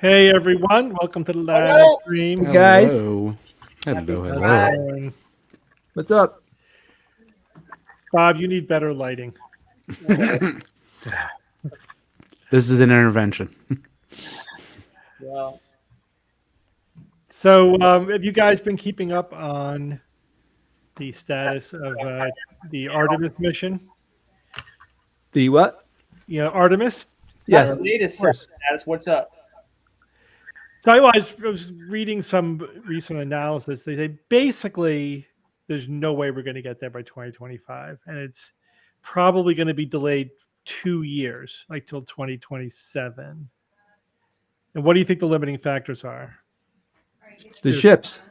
Hey everyone, welcome to the live stream. Hey guys. Hello. What's up? Bob, you need better lighting. This is an intervention. Well, So, have you guys been keeping up on the status of the Artemis mission? the what? You know, Artemis? Yes. Latest status. What's up? So I was reading some recent analysis. They say basically there's no way we're going to get there by 2025. And it's probably going to be delayed 2 years, like till 2027. And what do you think the limiting factors are? The ships.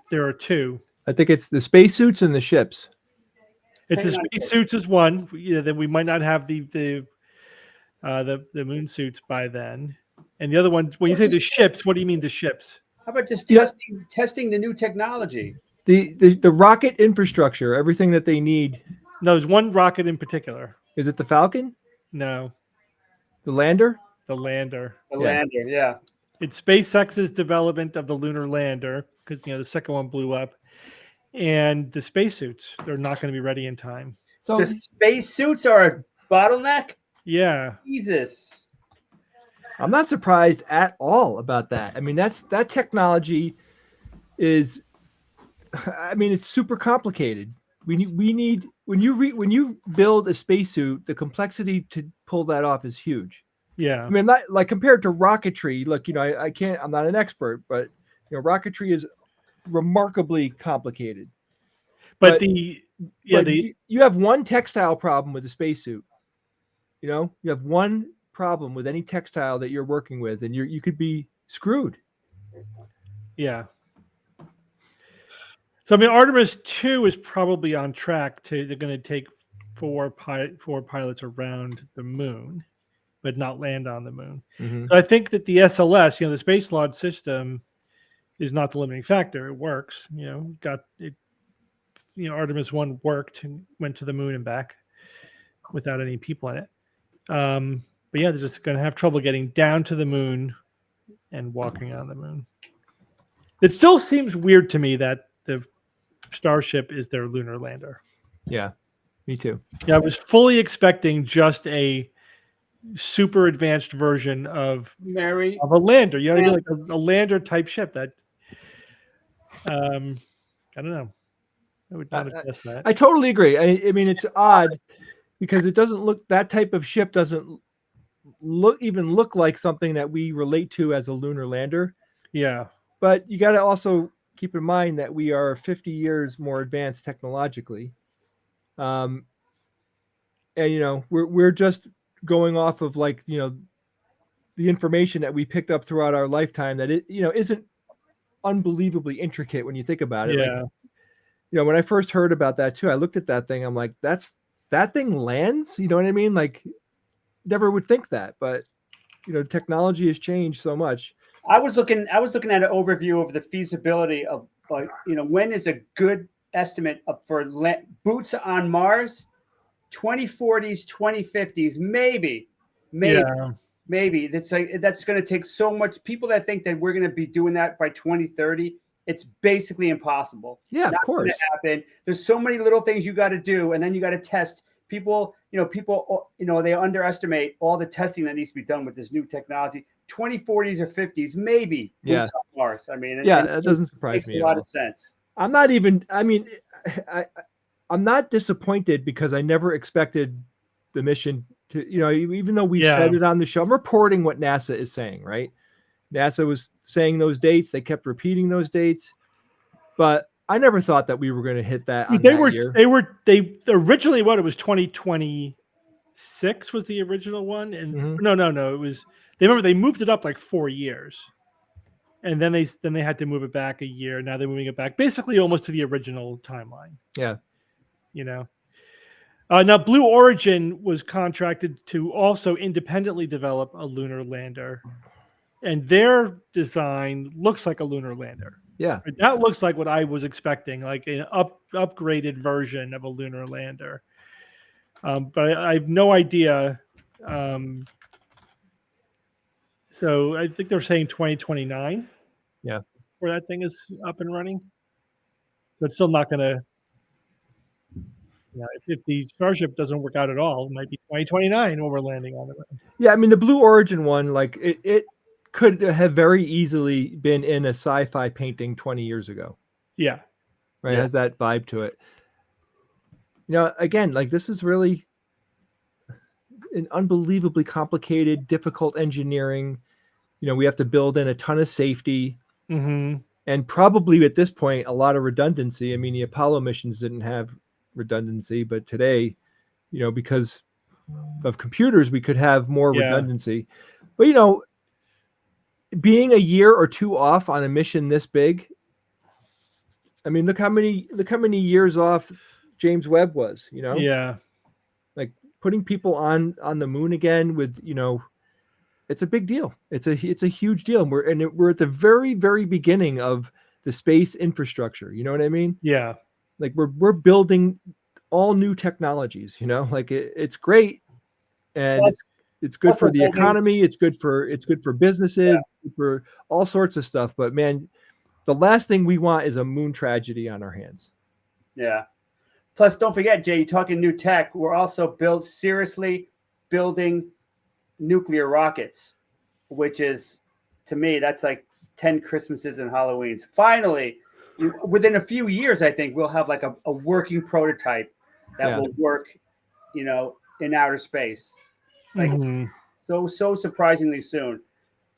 There are two. I think it's the spacesuits and the ships. It's the spacesuits is one. Then we might not have the moon suits by then. And the other one, when you say the ships, what do you mean the ships? How about just testing the new technology? The rocket infrastructure, everything that they need. No, there's one rocket in particular. Is it the Falcon? No, The lander? the lander. The lander, yeah. It's SpaceX's development of the lunar lander because the second one blew up, and the spacesuits. They're not going to be ready in time. So The space suits are a bottleneck? Yeah, Jesus. I'm not surprised at all about that. I mean, that technology is, I mean, it's super complicated. We need when you build a spacesuit, the complexity to pull that off is huge. yeah. I mean, like compared to rocketry, look, I'm not an expert, but rocketry is remarkably complicated. But you have one textile problem with the spacesuit. You have one problem with any textile that you're working with, and you could be screwed. Yeah. So I mean, Artemis 2 is probably on track to. They're going to take four pilots around the moon, but not land on the moon. Mm-hmm. So I think that the SLS, the Space Launch System, is not the limiting factor. It works. Got it. Artemis 1 worked and went to the moon and back without any people in it. But yeah, they're just going to have trouble getting down to the moon and walking on the moon. It still seems weird to me that the Starship is their lunar lander. Yeah, me too. Yeah, I was fully expecting just a super advanced version of a lander. Like a lander type ship. That I don't know. I would not have guessed that. I totally agree. I mean, it's odd because it doesn't look, that type of ship doesn't look like something that we relate to as a lunar lander. Yeah. But you got to also keep in mind that we are 50 years more advanced technologically. And, you know, we're just going off of, like, you know, the information that we picked up throughout our lifetime that it, you know, isn't unbelievably intricate when you think about it. Yeah. Like, you know, when I first heard about that too, I looked at that thing. I'm like, that thing lands. You know what I mean? Like, never would think that, but you know, technology has changed so much. I was looking at an overview of the feasibility of, you know, when is a good estimate for boots on Mars? 2040s, 2050s, maybe. Yeah. Maybe that's going to take so much. People that think that we're going to be doing that by 2030, it's basically impossible. Yeah, of Not course. going to happen. There's so many little things you got to do, and then you got to test. People, they underestimate all the testing that needs to be done with this new technology. 2040s or 50s, maybe. Yeah. Boots on Mars. I mean, Yeah, that doesn't surprise makes me a at lot all. of sense. I'm not even. I mean, I'm not disappointed because I never expected the mission to. You know, even though we've said it on the show, I'm reporting what NASA is saying. Right? NASA was saying those dates. They kept repeating those dates, but I never thought that we were going to hit that. On They that year. they originally, what, it was 2026 was the original one, and no, it was, they moved it up like 4 years, and then they had to move it back a year. Now they're moving it back basically almost to the original timeline. Yeah. You know. Now Blue Origin was contracted to also independently develop a lunar lander, and their design looks like a lunar lander. Yeah. That looks like what I was expecting, like an upgraded version of a lunar lander. But I have no idea. So I think they're saying 2029. Yeah. Where that thing is up and running. So it's still not going to. If the Starship doesn't work out at all, it might be 2029 when we're landing on it. Yeah, I mean, the Blue Origin one, like it could have very easily been in a sci-fi painting 20 years ago. Yeah. Right. It has that vibe to it. You know, again, like, this is really an unbelievably complicated, difficult engineering. You know, we have to build in a ton of safety, and probably at this point, a lot of redundancy. I mean, the Apollo missions didn't have redundancy, but today, you know, because of computers, we could have more redundancy. But, you know, being a year or two off on a mission this big, I mean, look how many years off James Webb was, you know? Yeah. Like, putting people on the moon again with, you know, it's a big deal. It's a huge deal. And we're at the very, very beginning of the space infrastructure. You know what I mean? Yeah. Like, we're building all new technologies, you know, like it's great. And it's good for the economy. It's good for businesses, for all sorts of stuff. But man, the last thing we want is a moon tragedy on our hands. Yeah. Plus, don't forget, Jay, you're talking new tech. We're also seriously building nuclear rockets, which is, to me, that's like 10 Christmases and Halloweens. Finally, within a few years, I think we'll have like a working prototype that will work, you know, in outer space. Like so surprisingly soon.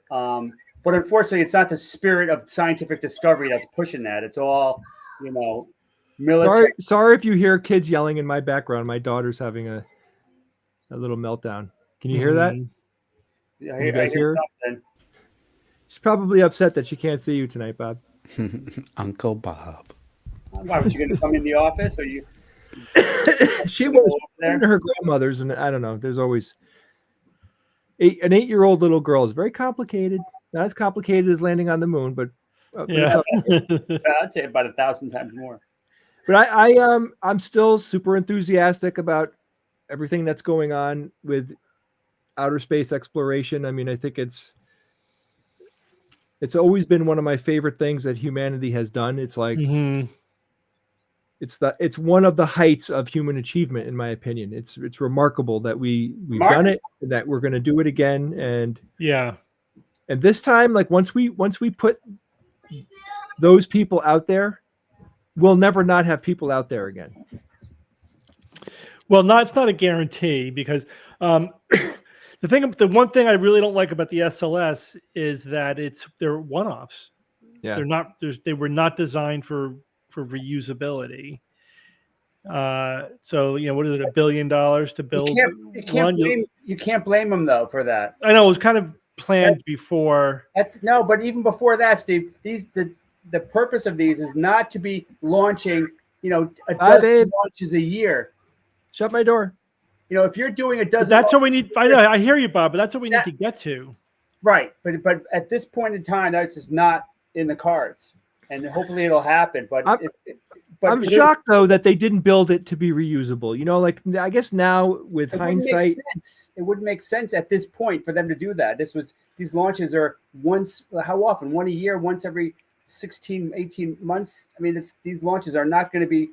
But unfortunately, it's not the spirit of scientific discovery that's pushing that. It's all, you know, military. Sorry if you hear kids yelling in my background. My daughter's having a little meltdown. Can you hear that? Yeah, you guys hear? Something. She's probably upset that she can't see you tonight, Bob. Uncle Bob. Why was she going to come in the office? Or you? She was there to her grandmother's, and I don't know. There's always an 8-year-old little girl is very complicated. Not as complicated as landing on the moon, but I'd say about 1,000 times more. But I'm still super enthusiastic about everything that's going on with outer space exploration. I mean, I think it's always been one of my favorite things that humanity has done. It's like it's one of the heights of human achievement, in my opinion. It's remarkable that we've done it, and that we're going to do it again. And this time, like, once we put those people out there, we'll never not have people out there again. Well, it's not a guarantee because the one thing I really don't like about the SLS is that they're one-offs. Yeah. They were not designed for reusability. So what is it, $1 billion to build one? You can't blame them though for that. I know it was kind of planned before. No, but even before that, Steve, the purpose of these is not to be launching, a dozen launches a year. Shut my door. If you're doing a dozen, That's what we need. I know, I hear you, Bob, but that's what we need to get to. Right, but at this point in time, that's just not in the cards, and hopefully it'll happen. But I'm shocked though that they didn't build it to be reusable. I guess now with hindsight, it wouldn't make sense at this point for them to do that. These launches are how often? One a year, once every 16, 18 months. I mean, these launches are not going to be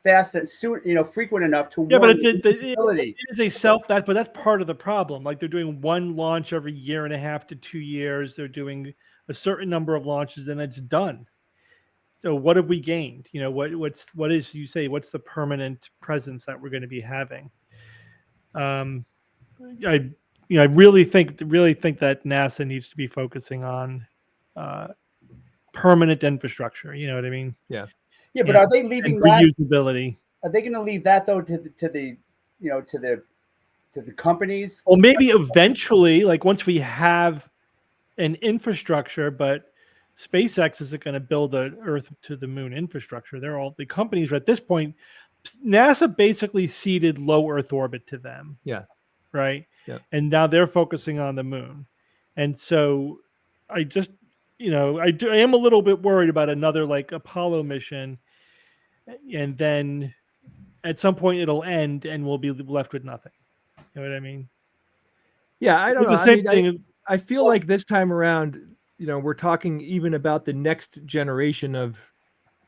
fast and soon, frequent enough to but it is but that's part of the problem. Like they're doing one launch every year and a half to 2 years. They're doing a certain number of launches and it's done. So what have we gained? What's the permanent presence that we're going to be having? I really think that NASA needs to be focusing on permanent infrastructure. You know what I mean? Yeah. Yeah, but are they leaving that reusability? Are they going to leave that though to the companies? Well, maybe eventually, like once we have an infrastructure, but SpaceX isn't going to build an Earth to the Moon infrastructure. The companies at this point. NASA basically ceded low Earth orbit to them. Yeah. Right. Yeah. And now they're focusing on the Moon, and so I just. I am a little bit worried about another like Apollo mission, and then at some point it'll end and we'll be left with nothing. You know what I mean? Yeah, I don't know. The same thing. I feel like this time around, we're talking even about the next generation of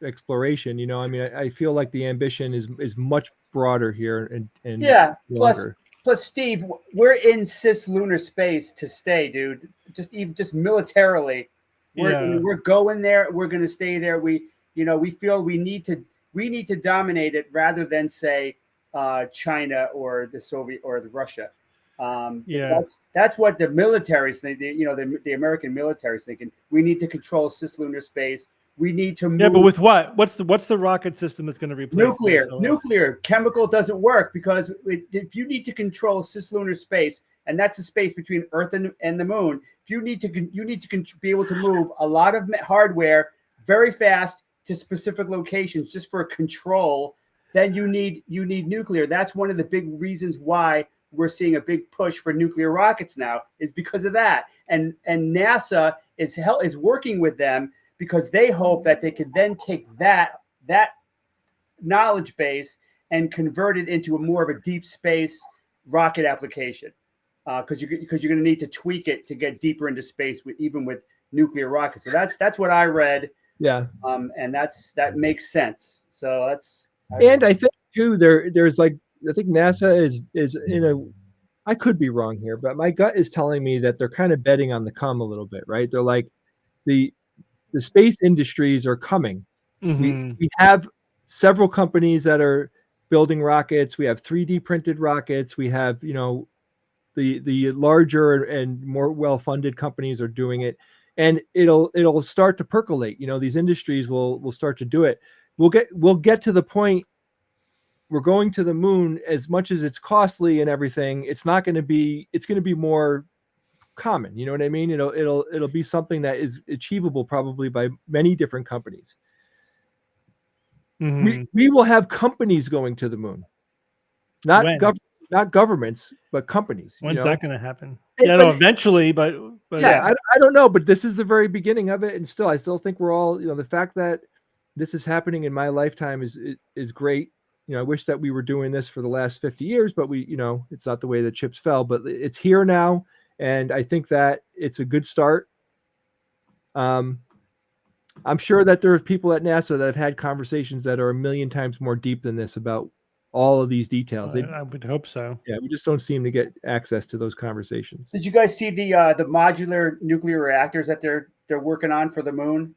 exploration. I feel like the ambition is much broader here and yeah. longer. Plus, Steve, we're in cislunar space to stay, dude. Just militarily. We're going there. We're going to stay there. We feel we need to dominate it rather than say China or the Soviet or the Russia. That's what the military's think. The American military's thinking. We need to control cislunar space. We need to move. Yeah, but with what? What's the rocket system that's going to replace nuclear? Chemical doesn't work because if you need to control cislunar space, and that's the space between Earth and the Moon. If you need to be able to move a lot of hardware very fast to specific locations just for control, then you need nuclear. That's one of the big reasons why we're seeing a big push for nuclear rockets now is because of that. And NASA is working with them because they hope that they could then take that knowledge base and convert it into more of a deep space rocket application. Because you're going to need to tweak it to get deeper into space even with nuclear rockets. So that's what I read. Yeah. And that makes sense. So I think too there's I think NASA is in a. I could be wrong here, but my gut is telling me that they're kind of betting on the come a little bit, right? They're like the space industries are coming. Mm-hmm. We have several companies that are building rockets. We have 3D printed rockets. We have the larger and more well-funded companies are doing it, and it'll start to percolate. These industries will start to do it. We'll get to the point. We're going to the Moon. As much as it's costly and everything, it's going to be more common. You know what I mean? It'll be something that is achievable probably by many different companies. Mm-hmm. We will have companies going to the Moon, not governments, but companies. When's that going to happen? Eventually, but yeah. I don't know, but this is the very beginning of it, and I still think we're all, the fact that this is happening in my lifetime is great. I wish that we were doing this for the last 50 years, but it's not the way the chips fell, but it's here now, and I think that it's a good start. I'm sure that there are people at NASA that have had conversations that are a million times more deep than this about all of these details. I would hope so. Yeah, we just don't seem to get access to those conversations. Did you guys see the modular nuclear reactors that they're working on for the Moon?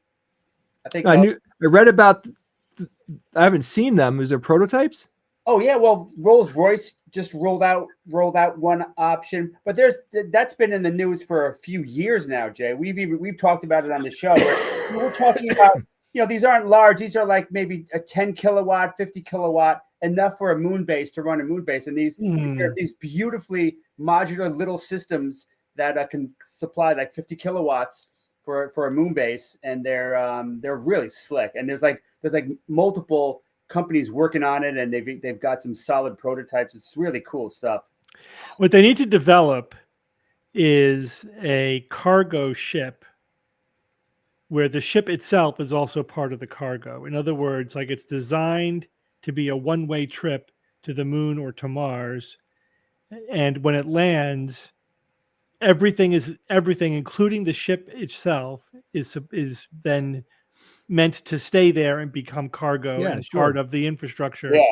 I think I read about I haven't seen them. Is there prototypes? Oh yeah, well, Rolls-Royce just rolled out one option, but that's been in the news for a few years now, Jay. We've talked about it on the show. We're talking about, these aren't large. These are like maybe a 10 kilowatt, 50 kilowatt, enough for a moon base to run a moon base. And these beautifully modular little systems that can supply like 50 kilowatts for a moon base, and they're really slick. And there's like multiple companies working on it, and they've got some solid prototypes. It's really cool stuff. What they need to develop is a cargo ship where the ship itself is also part of the cargo. In other words, like it's designed to be a one-way trip to the moon or to Mars, and when it lands, everything, including the ship itself, is then meant to stay there and become cargo and part of the infrastructure. Yeah.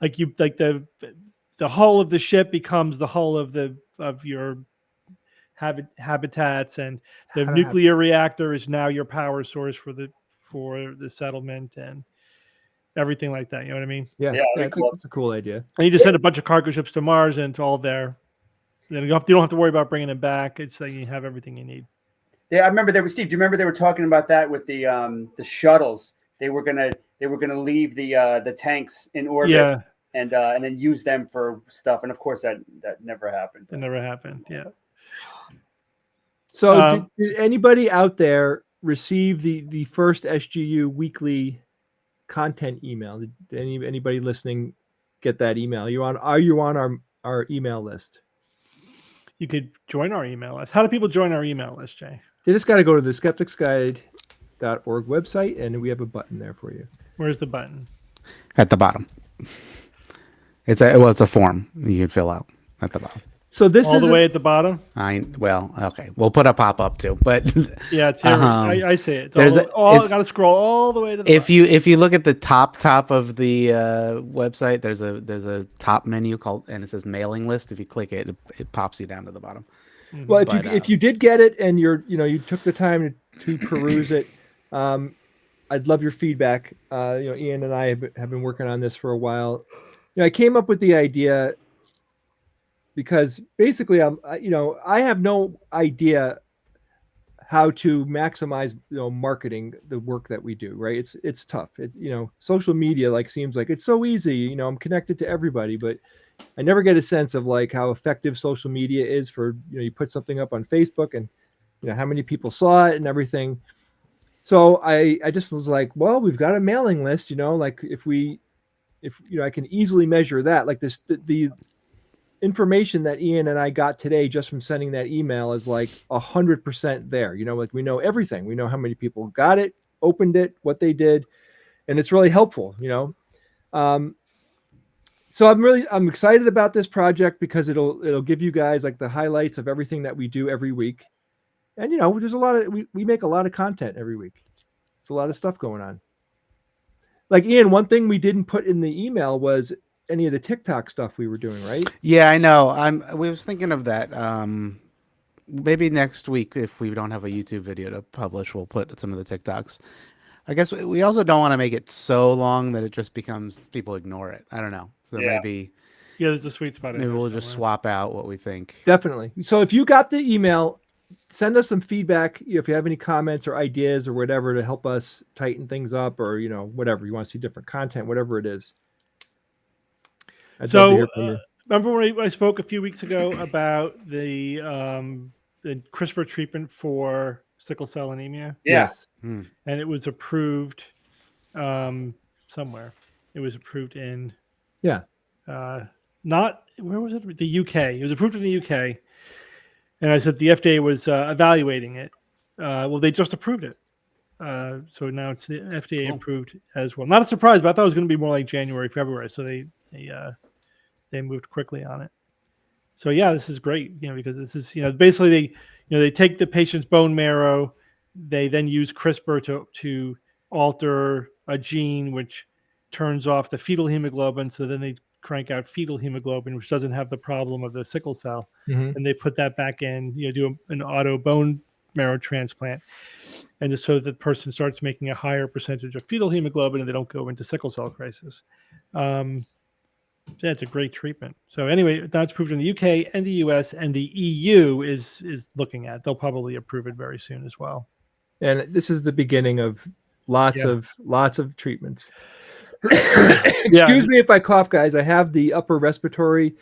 Like the hull of the ship becomes the hull of your habitats, and the nuclear reactor is now your power source for the settlement and everything like that. You know what I mean? Yeah, cool. That's a cool idea. And you just send a bunch of cargo ships to Mars, and it's all there. Then you don't have to worry about bringing it back. It's like you have everything you need. Yeah, I remember Steve. Do you remember they were talking about that with the shuttles? They were gonna leave the tanks in orbit, and then use them for stuff. And of course, that never happened. It never happened. Yeah. So, did anybody out there receive the first SGU weekly content email? Did anybody listening get that email? Are you on our email list? You could join our email list. How do people join our email list, Jay? They just got to go to the skepticsguide.org website, and we have a button there for you. Where's the button? At the bottom. It's a form you can fill out at the bottom. So this all the way at the bottom. Okay. We'll put a pop up too, but yeah, it's here. I see it. Got to scroll all the way to the if bottom. If you look at the top of the website, there's a top menu and it says mailing list. If you click it, it pops you down to the bottom. Mm-hmm. Well, if you did get it and you took the time to peruse it, I'd love your feedback. Ian and I have been working on this for a while. I came up with the idea because basically I have no idea how to maximize marketing the work that we do, right? It's tough. Social media seems like it's so easy. I'm connected to everybody, but I never get a sense of how effective social media is for you put something up on Facebook and how many people saw it and everything. So I just was like, well, we've got a mailing list, if I can easily measure that, the information that Ian and I got today just from sending that email is 100% there. We know everything. We know how many people got it, opened it, what they did, and it's really helpful. So I'm excited about this project because it'll give you guys the highlights of everything that we do every week, and there's a lot of we make a lot of content every week. It's a lot of stuff going on. Ian, one thing we didn't put in the email was any of the TikTok stuff we were doing, right? Yeah, I know. We was thinking of that. Maybe next week, if we don't have a YouTube video to publish, we'll put some of the TikToks. I guess we also don't want to make it so long that it just becomes people ignore it. I don't know. So maybe there's a sweet spot. Maybe we'll just swap out what we think. Definitely. So if you got the email, send us some feedback. If you have any comments or ideas or whatever to help us tighten things up, or whatever you want to see, different content, whatever it is. So remember when I spoke a few weeks ago about the CRISPR treatment for sickle cell anemia? Yes. And it was approved somewhere. It was approved in not where was it? The UK. It was approved in the UK. And I said the FDA was evaluating it. Well, they just approved it. So now it's the FDA approved as well. Not a surprise, but I thought it was going to be more like January, February. So they moved quickly on it. So this is great, because this is, basically they take the patient's bone marrow, they then use CRISPR to alter a gene which turns off the fetal hemoglobin. So then they crank out fetal hemoglobin, which doesn't have the problem of the sickle cell, and they put that back in. Do an auto bone marrow transplant. and just so the person starts making a higher percentage of fetal hemoglobin and they don't go into sickle cell crisis. Yeah, it's a great treatment. So anyway, that's approved in the UK and the US, and the EU is looking at. They'll probably approve it very soon as well. And this is the beginning of lots Yeah. of treatments. Yeah. Excuse me if I cough, guys. I have the upper respiratory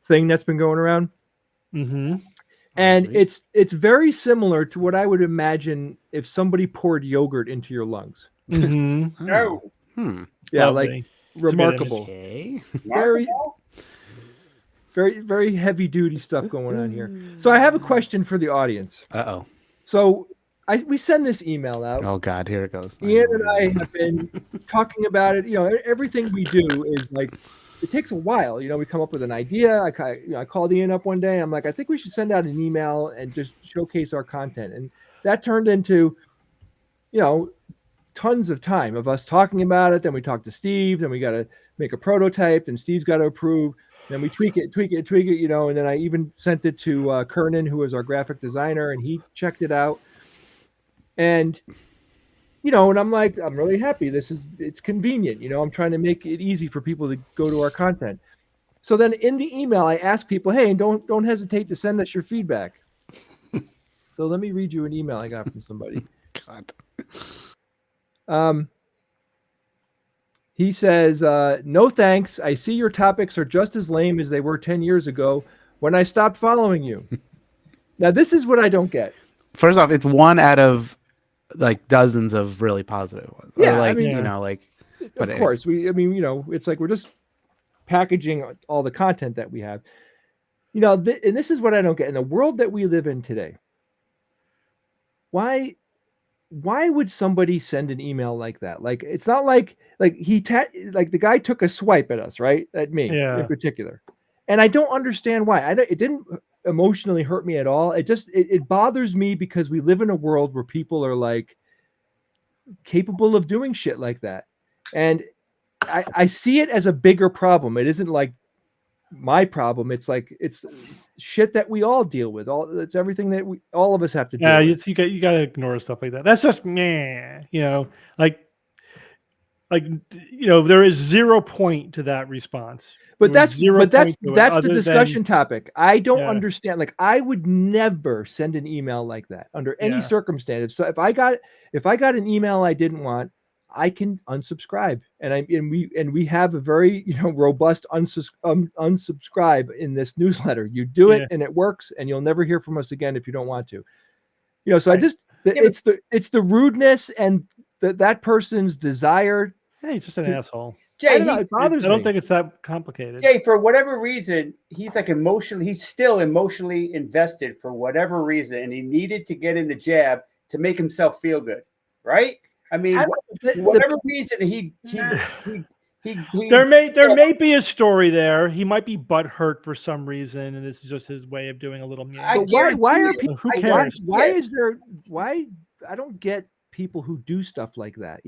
thing that's been going around. Mm-hmm. And Sweet. it's very similar to what I would imagine if somebody poured yogurt into your lungs. Mm-hmm. No. Yeah, Lovely. like a good remarkable. Okay. Very, very, very heavy duty stuff going on here. So I have a question for the audience. Uh-oh. So we send this email out. Oh God, here it goes. Ian and I have been talking about it. Everything we do is like, it takes a while. We come up with an idea. I called Ian up one day. I'm like, I think we should send out an email and just showcase our content. And that turned into, tons of time of us talking about it. Then we talked to Steve. Then we got to make a prototype. Then Steve's got to approve. Then we tweak it. And then I even sent it to Kernan, who is our graphic designer, and he checked it out. And and I'm like, I'm really happy. It's convenient. I'm trying to make it easy for people to go to our content. So then in the email, I ask people, hey, don't hesitate to send us your feedback. So let me read you an email I got from somebody. God. He says, no thanks. I see your topics are just as lame as they were 10 years ago when I stopped following you. Now, this is what I don't get. First off, it's one out of like dozens of really positive ones. Yeah, Or like, I mean, but of course, it's like we're just packaging all the content that we have. And this is what I don't get. In the world that we live in today, why would somebody send an email like that? Like, it's not like the guy took a swipe at us, right? At me in particular. And I don't understand why. It didn't emotionally hurt me at all. It bothers me because we live in a world where people are like capable of doing shit like that. And I see it as a bigger problem. It isn't like my problem. It's like, it's shit that we all deal with. It's everything that all of us have to deal with. You got to ignore stuff like that. That's just meh, there is 0 point to that response. But that's the discussion than, topic. I don't understand. Like, I would never send an email like that under any circumstance. So if I got an email I didn't want, I can unsubscribe. And we have a very robust unsubscribe in this newsletter. You do it and it works, and you'll never hear from us again if you don't want to. So right. It's the rudeness and that person's desire. Hey, he's just an asshole. Jay, I don't think it's that complicated. Jay, for whatever reason, he's still emotionally invested for whatever reason, and he needed to get in the jab to make himself feel good, right? I mean, whatever reason he there may be a story there. He might be butthurt for some reason, and this is just his way of doing a little. Why are people? Who cares? Why I don't get people who do stuff like that.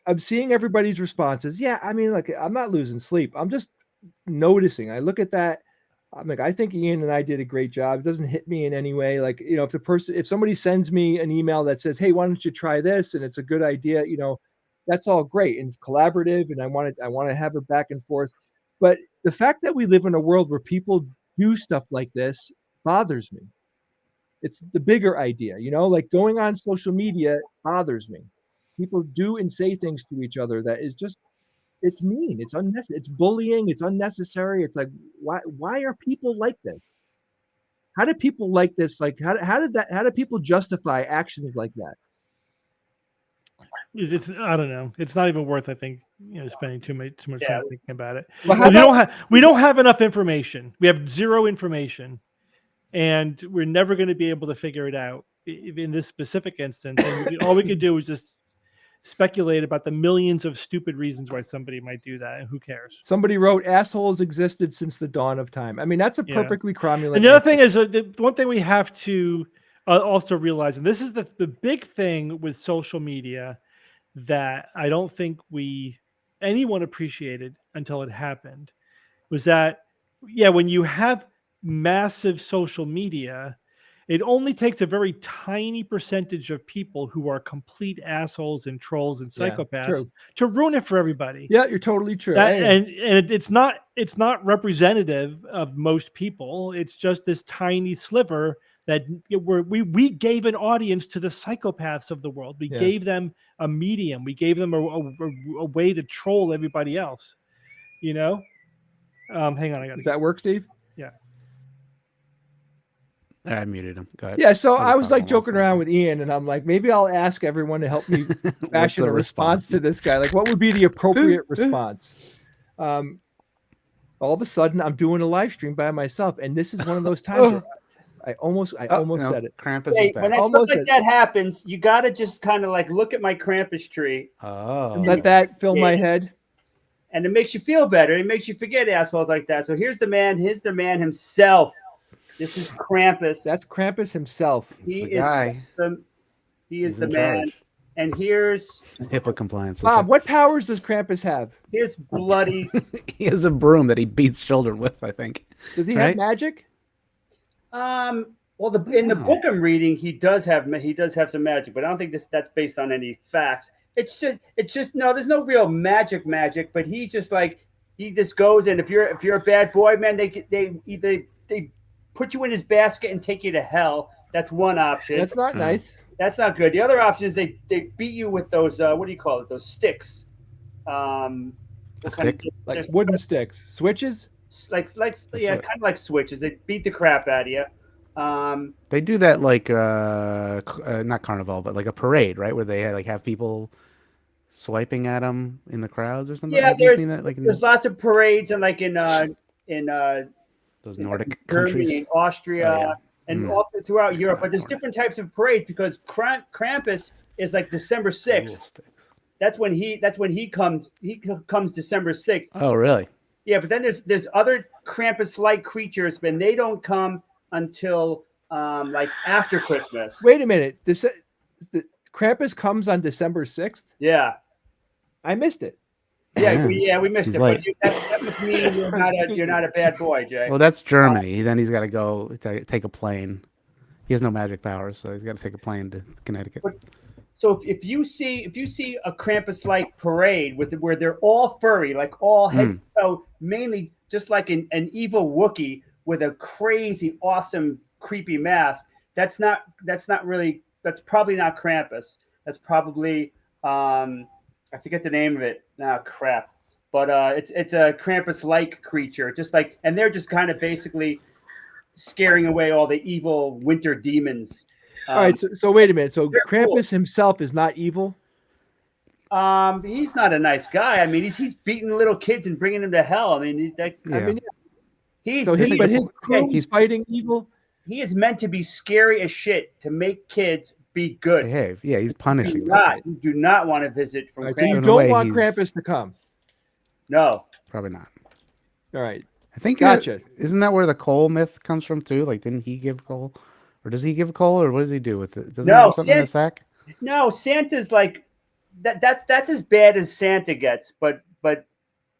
I'm seeing everybody's responses. Yeah, I mean, like, I'm not losing sleep. I'm just noticing. I look at that. I'm like, I think Ian and I did a great job. It doesn't hit me in any way. Like, if somebody sends me an email that says, hey, why don't you try this? And it's a good idea, that's all great. And it's collaborative. And I want to have a back and forth. But the fact that we live in a world where people do stuff like this bothers me. It's the bigger idea, like going on social media bothers me. People do and say things to each other that is just, it's mean. It's unnecessary. It's bullying. It's unnecessary. It's like, why are people like this? How do people like this? Like, how do people justify actions like that? I don't know. It's not even worth, I think, spending too much time thinking about it. Well, we don't have enough information. We have zero information, and we're never going to be able to figure it out in this specific instance. And all we could do is just speculate about the millions of stupid reasons why somebody might do that, and who cares? Somebody wrote, assholes existed since the dawn of time. I mean, that's a perfectly cromulent. And the other thing is, the one thing we have to also realize, and this is the big thing with social media that I don't think anyone appreciated until it happened, was that, when you have massive social media, It only takes a very tiny percentage of people who are complete assholes and trolls and Yeah, psychopaths true. to ruin it for everybody. Yeah, you're totally true. That, Hey, and it's not representative of most people. It's just this tiny sliver that we gave an audience to the psychopaths of the world. We Yeah. gave them a medium. We gave them a way to troll everybody else. You know. Hang on, I got. Does that work, Steve? Yeah. I muted him. Go ahead. Yeah, so Maybe I was follow like along joking for a around second. with Ian, and I'm like, maybe I'll ask everyone to help me fashion the a response to this guy. Like, what would be the appropriate response? All of a sudden, I'm doing a live stream by myself, and this is one of those times where I almost no, said it. Krampus Hey, is when back. that stuff Almost like said- that happens, you got to just kind of like look at my Krampus tree, Oh. Let that fill my head. and it makes you feel better. It makes you forget assholes like that. So here's the man himself. This is Krampus. That's Krampus himself. he the is guy. he is He's the in man. charge. And here's HIPAA compliance. Bob, what powers does Krampus have? bloody. He has a broom that he beats children with, I think. Does he Right? have magic? Well, in the book I'm reading, he does have some magic, but I don't think that's based on any facts. It's just no, there's no real magic, but he just goes, and if you're a bad boy, man, they put you in his basket and take you to hell. That's one option. That's not nice. That's not good. The other option is they beat you with those what do you call it? Those sticks. A stick? Like there's- wooden sticks, switches. like yeah, what- kind of like switches. They beat the crap out of you. They do that like not carnival, but like a parade, right? Where they have people swiping at them in the crowds or something. Yeah, Have you seen that? Like in there's lots of parades and like in those Nordic Germany countries. and Austria Oh, yeah. and all throughout Europe. But there's different types of parades because Krampus is like December 6th. Cool sticks. That's when he comes. He comes December 6th. Oh, really? Yeah, but then there's other Krampus-like creatures, but they don't come until like after Christmas. Wait a minute. The Krampus comes on December 6th. Yeah, I missed it. we missed He's it. late. But that must mean you're not a bad boy, Jay. Well, that's Germany. Then he's got to go take a plane. He has no magic powers, so he's got to take a plane to Connecticut. So if you see a Krampus-like parade where they're all furry, like all head so mainly just like an evil Wookiee with a crazy, awesome, creepy mask, that's probably not Krampus. That's probably I forget the name of it. Nah, crap. But it's a Krampus-like creature, just like, and they're just kind of basically scaring away all the evil winter demons. All right. So wait a minute. So they're Krampus cool. himself is not evil. He's not a nice guy. I mean, he's beating little kids and bringing them to hell. I mean, Yeah. But his crew he's- is fighting evil. he is meant to be scary as shit to make kids be good. Behave. Yeah, he's You punishing them. do not want to visit from All right, so you Krampus. In a don't way, want he's- Krampus to come. No. Probably not. All right. I think Gotcha. Isn't that where the coal myth comes from too? Like, didn't he give coal, or does he give coal, or what does he do with it? Doesn't he No, have something in a sack? No, Santa's like that's as bad as Santa gets, but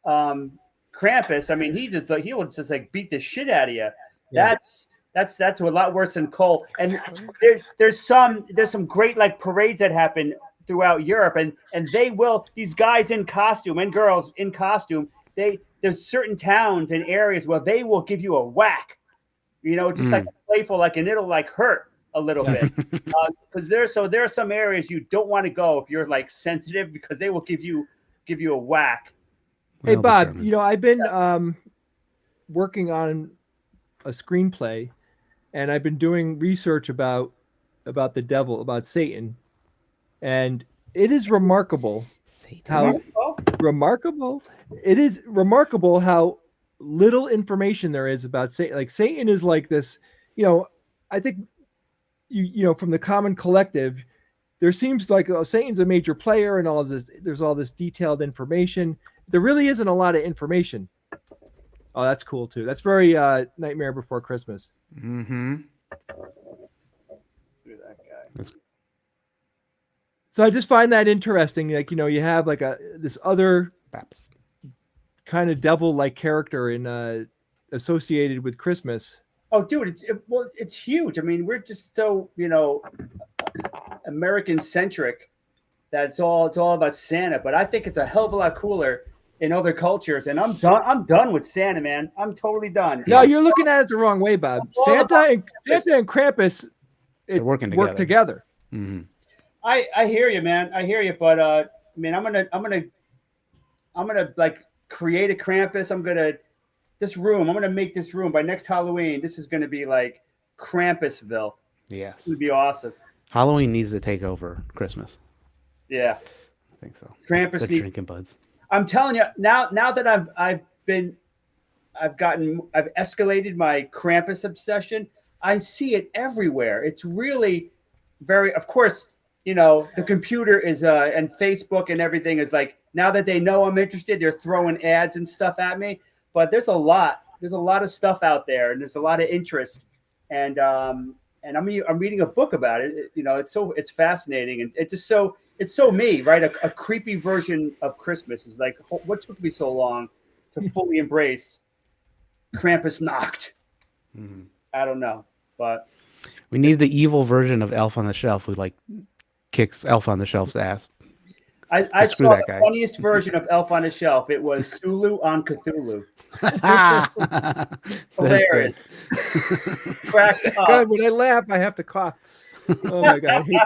Krampus, I mean, he will just like beat the shit out of you. Yeah. That's a lot worse than coal. And there's some great like parades that happen throughout Europe, and these guys in costume and girls in costume, there's certain towns and areas where they will give you a whack, just like playful, like, and it'll like hurt a little bit, because there are some areas you don't want to go if you're like sensitive, because they will give you a whack. Hey, Well, the Bob, Germans. I've been working on a screenplay, and I've been doing research about the devil, about Satan, and it is remarkable how how little information there is about Satan. Like, Satan is like this, I think from the common collective, there seems like Satan's a major player and all of this. There's all this detailed information. There really isn't a lot of information. Oh, that's cool too. That's very Nightmare Before Christmas. Mm-hmm. So I just find that interesting. Like, you have like this other kind of devil-like character associated with Christmas, Oh, dude, it's huge. I mean, we're just so American centric that it's all about Santa. But I think it's a hell of a lot cooler in other cultures. And I'm done. I'm done with Santa, man. I'm totally done. No, you're looking at it the wrong way, Bob. all Santa about and Krampus They're working work together. Mhm. I hear you, man. I hear you. But I mean, I'm gonna like create a Krampus. I'm gonna make this room by next Halloween. This is gonna be like Krampusville. Yes. It would be awesome. Halloween needs to take over Christmas. Yeah, I think so. Krampus The needs. drinking buds. I'm telling you now that I've escalated my Krampus obsession. I see it everywhere. It's really very, of course, the computer is and Facebook and everything is like, now that they know I'm interested, they're throwing ads and stuff at me. But there's a lot of stuff out there, and there's a lot of interest. And I'm reading a book about it. It's fascinating, and it's so me, right? A creepy version of Christmas is like, what took me so long to fully embrace Krampus knocked. Mhm. I don't know, but We need the evil version of Elf on the Shelf who like kicks Elf on the Shelf's ass. I screw saw that the guy. funniest version of Elf on the Shelf. It was Sulu on Cthulhu. That's Hilarious. good. Cracked up. God, when I laugh, I have to cough. Oh my God, I hate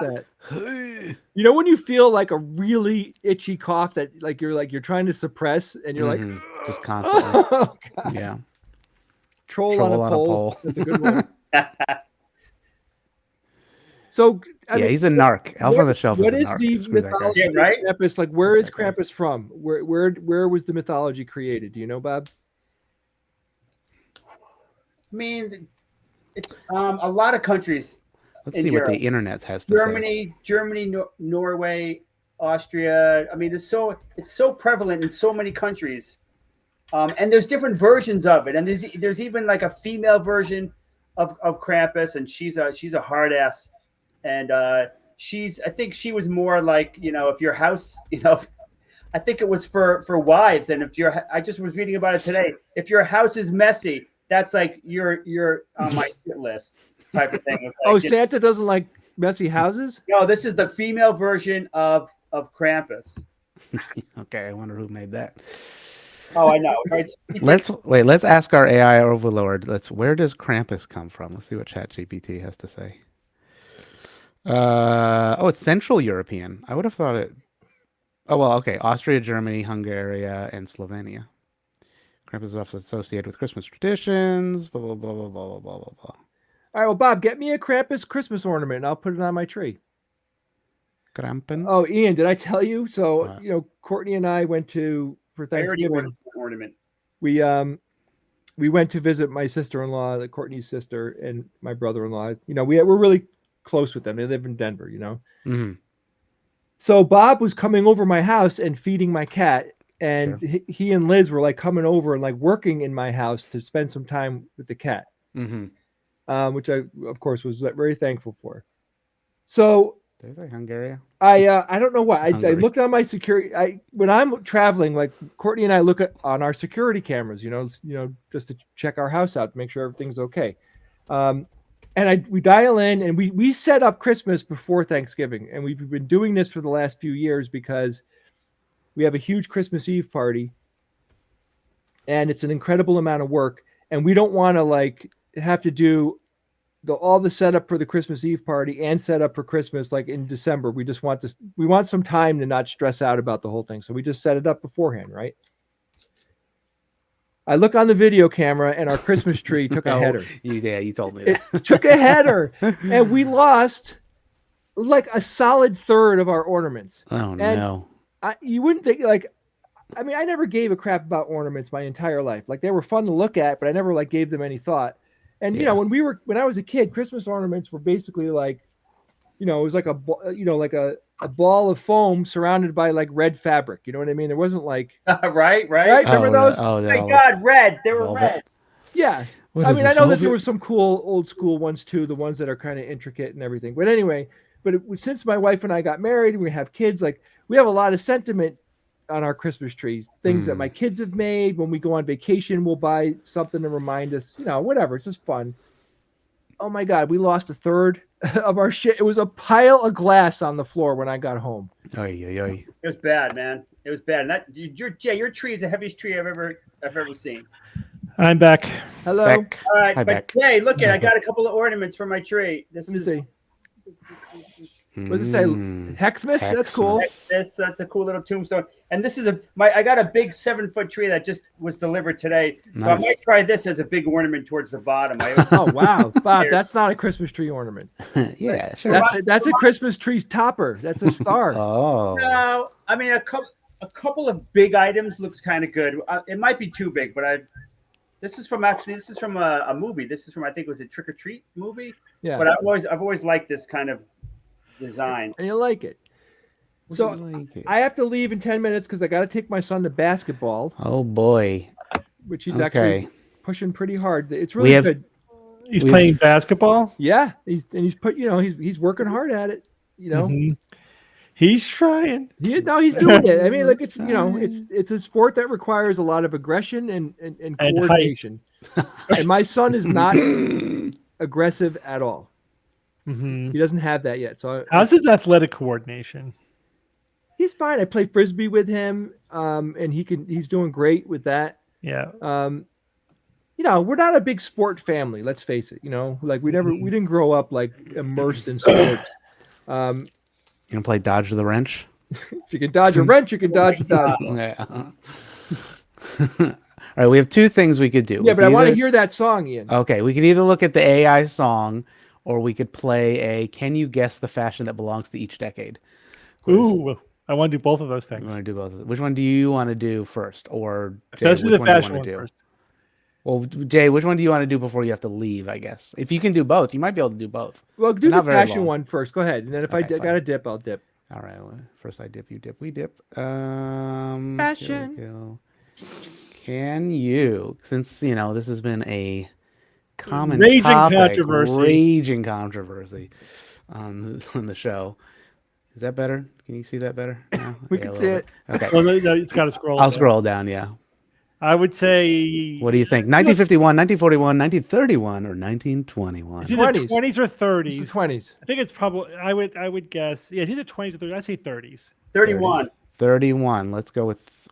that. You know when you feel like a really itchy cough that you're trying to suppress, and you're like, Mhm. Just constantly. oh God. Yeah. Troll Troll on a pole. That's a good one. So I Yeah, mean, he's a narc. Elf on the Shelf what is a is narc. the Screw that guy. mythology Yeah, right? of Krampus? Like, where is that guy. Krampus from? Where was the mythology created? Do you know, Bob? I mean, it's a lot of countries. Let's in see what Europe. the internet has to say. Germany, Norway, Austria. I mean, it's so prevalent in so many countries, and there's different versions of it. And there's even like a female version of Krampus, and she's a hard ass, and I think she was more like if your house I think it was for wives, and I just was reading about it today. If your house is messy, that's like you're on my hit list type of thing. It's like, Oh, Santa doesn't like messy houses? no, this is the female version of Krampus. Okay, I wonder who made that. Oh, I know. Right? Let's ask our AI overlord. Where does Krampus come from? Let's see what ChatGPT has to say. It's Central European. I would have thought it. Oh well, okay. Austria, Germany, Hungary, and Slovenia. Krampus is often associated with Christmas traditions. Blah blah blah blah blah blah blah blah. All right, well, Bob, get me a Krampus Christmas ornament, and I'll put it on my tree. Krampen. Oh, Ian, did I tell you? So What? Courtney and I went for I already Thanksgiving. ordered an ornament. We went to visit my sister-in-law, Courtney's sister, and my brother-in-law. We're really close with them. They live in Denver. Mhm. So Bob was coming over my house and feeding my cat, and Sure. he and Liz were like coming over and like working in my house to spend some time with the cat, Mhm. which I, of course, was very thankful for. So Did I say Hungary? I don't know why I Hungary. looked on my security. When I'm traveling, like Courtney and I look on our security cameras, just to check our house out to make sure everything's okay. And we dial in, and we set up Christmas before Thanksgiving, and we've been doing this for the last few years because we have a huge Christmas Eve party, and it's an incredible amount of work, and we don't want to like have to do all the setup for the Christmas Eve party and set up for Christmas like in December. We just want this. We want some time to not stress out about the whole thing, so we just set it up beforehand, right? I look on the video camera, and our Christmas tree took a header. You told me It that. took a header, and we lost like a solid third of our ornaments. Oh no. You wouldn't think I mean, I never gave a crap about ornaments my entire life. Like, they were fun to look at, but I never like gave them any thought. And Yeah. when I was a kid, Christmas ornaments were basically like, it was like a ball of foam surrounded by like red fabric. You know what I mean? There wasn't like Right. Right? Remember those? Oh, Oh my God, red. They were Velvet. red. Yeah. What I is mean, I this, know that there velvet? were some cool old school ones too, the ones that are kind of intricate and everything. But anyway, since my wife and I got married and we have kids, like we have a lot of sentiment on our Christmas trees, things that my kids have made. When we go on vacation, we'll buy something to remind us, whatever. It's just fun. oh my God, we lost a third of our shit. It was a pile of glass on the floor when I got home. Oy, oy, oy. It was bad, man. It was bad. And that your tree is the heaviest tree I've ever seen. I'm back. Hello. Beck. All right, Hi, but Beck. Jay, look at I got a couple of ornaments for my tree. This Let me is see. What does it say? Hexmas? That's cool. Hexmas. that's a cool little tombstone. And this is I got a big 7-foot tree that just was delivered today. So I Nice. might try this as a big ornament towards the bottom. Oh wow, Bob, that's not a Christmas tree ornament. Yeah, sure. That's a Christmas tree topper. That's a star. Oh. No, I mean a couple of big items looks kind of good. It might be too big, but this is from a movie. This is from I think it was a Trick or Treat movie. Yeah, But I've always liked this kind of design. and you like it. So I have to leave in 10 minutes because I got to take my son to basketball, Oh boy. which he's Okay. actually pushing pretty hard. It's really have- good. He's playing basketball. Yeah, he's he's working hard at it. Mhm. He's trying. He's doing it. I mean, like it's a sport that requires a lot of aggression and height. coordination. And my son is not aggressive at all. Mhm. He doesn't have that yet. So How's his athletic coordination? he's fine. I play frisbee with him, and he's doing great with that. Yeah. We're not a big sport family. Let's face it. Like we didn't grow up like immersed in sports. You gonna play Dodge the Wrench? If you can dodge a wrench, you can dodge a dodge. Yeah. All right, we have two things we could do. Yeah, We but could I want to either- hear that song, Ian. Okay, we could either look at the AI song, or we could play a "Can you guess the fashion that belongs to each decade?" quiz. Ooh, I want to do both of those You things. want to do both? Which one do you want to do first, or Jay, Let's do which the one do you fashion wanna one do? first. Well, Jay, which one do you want to do before you have to leave? I guess if you can do both, you might be able to do both. Well, do the Not very fashion long. one first. Go ahead, and then if Okay, I got to dip, I'll dip. All right. Well, first I dip, you dip, we dip. Here we Fashion. go. Can you, since this has been a common Raging topic, controversy. raging controversy on the show. Is that better? Can you see that better? No? We Yeah, can a see little it. bit. Okay. Well, no, it's got to scroll. I'll down. scroll down. Yeah. I would say. What do you think? 1951, 1941, 1931, or 1921? It's either 20s. 20s or It's 30s. the 20s. I think it's probably. I would guess. Yeah, it's either 20s or 30s. I say 30s. 31. 31. Let's go with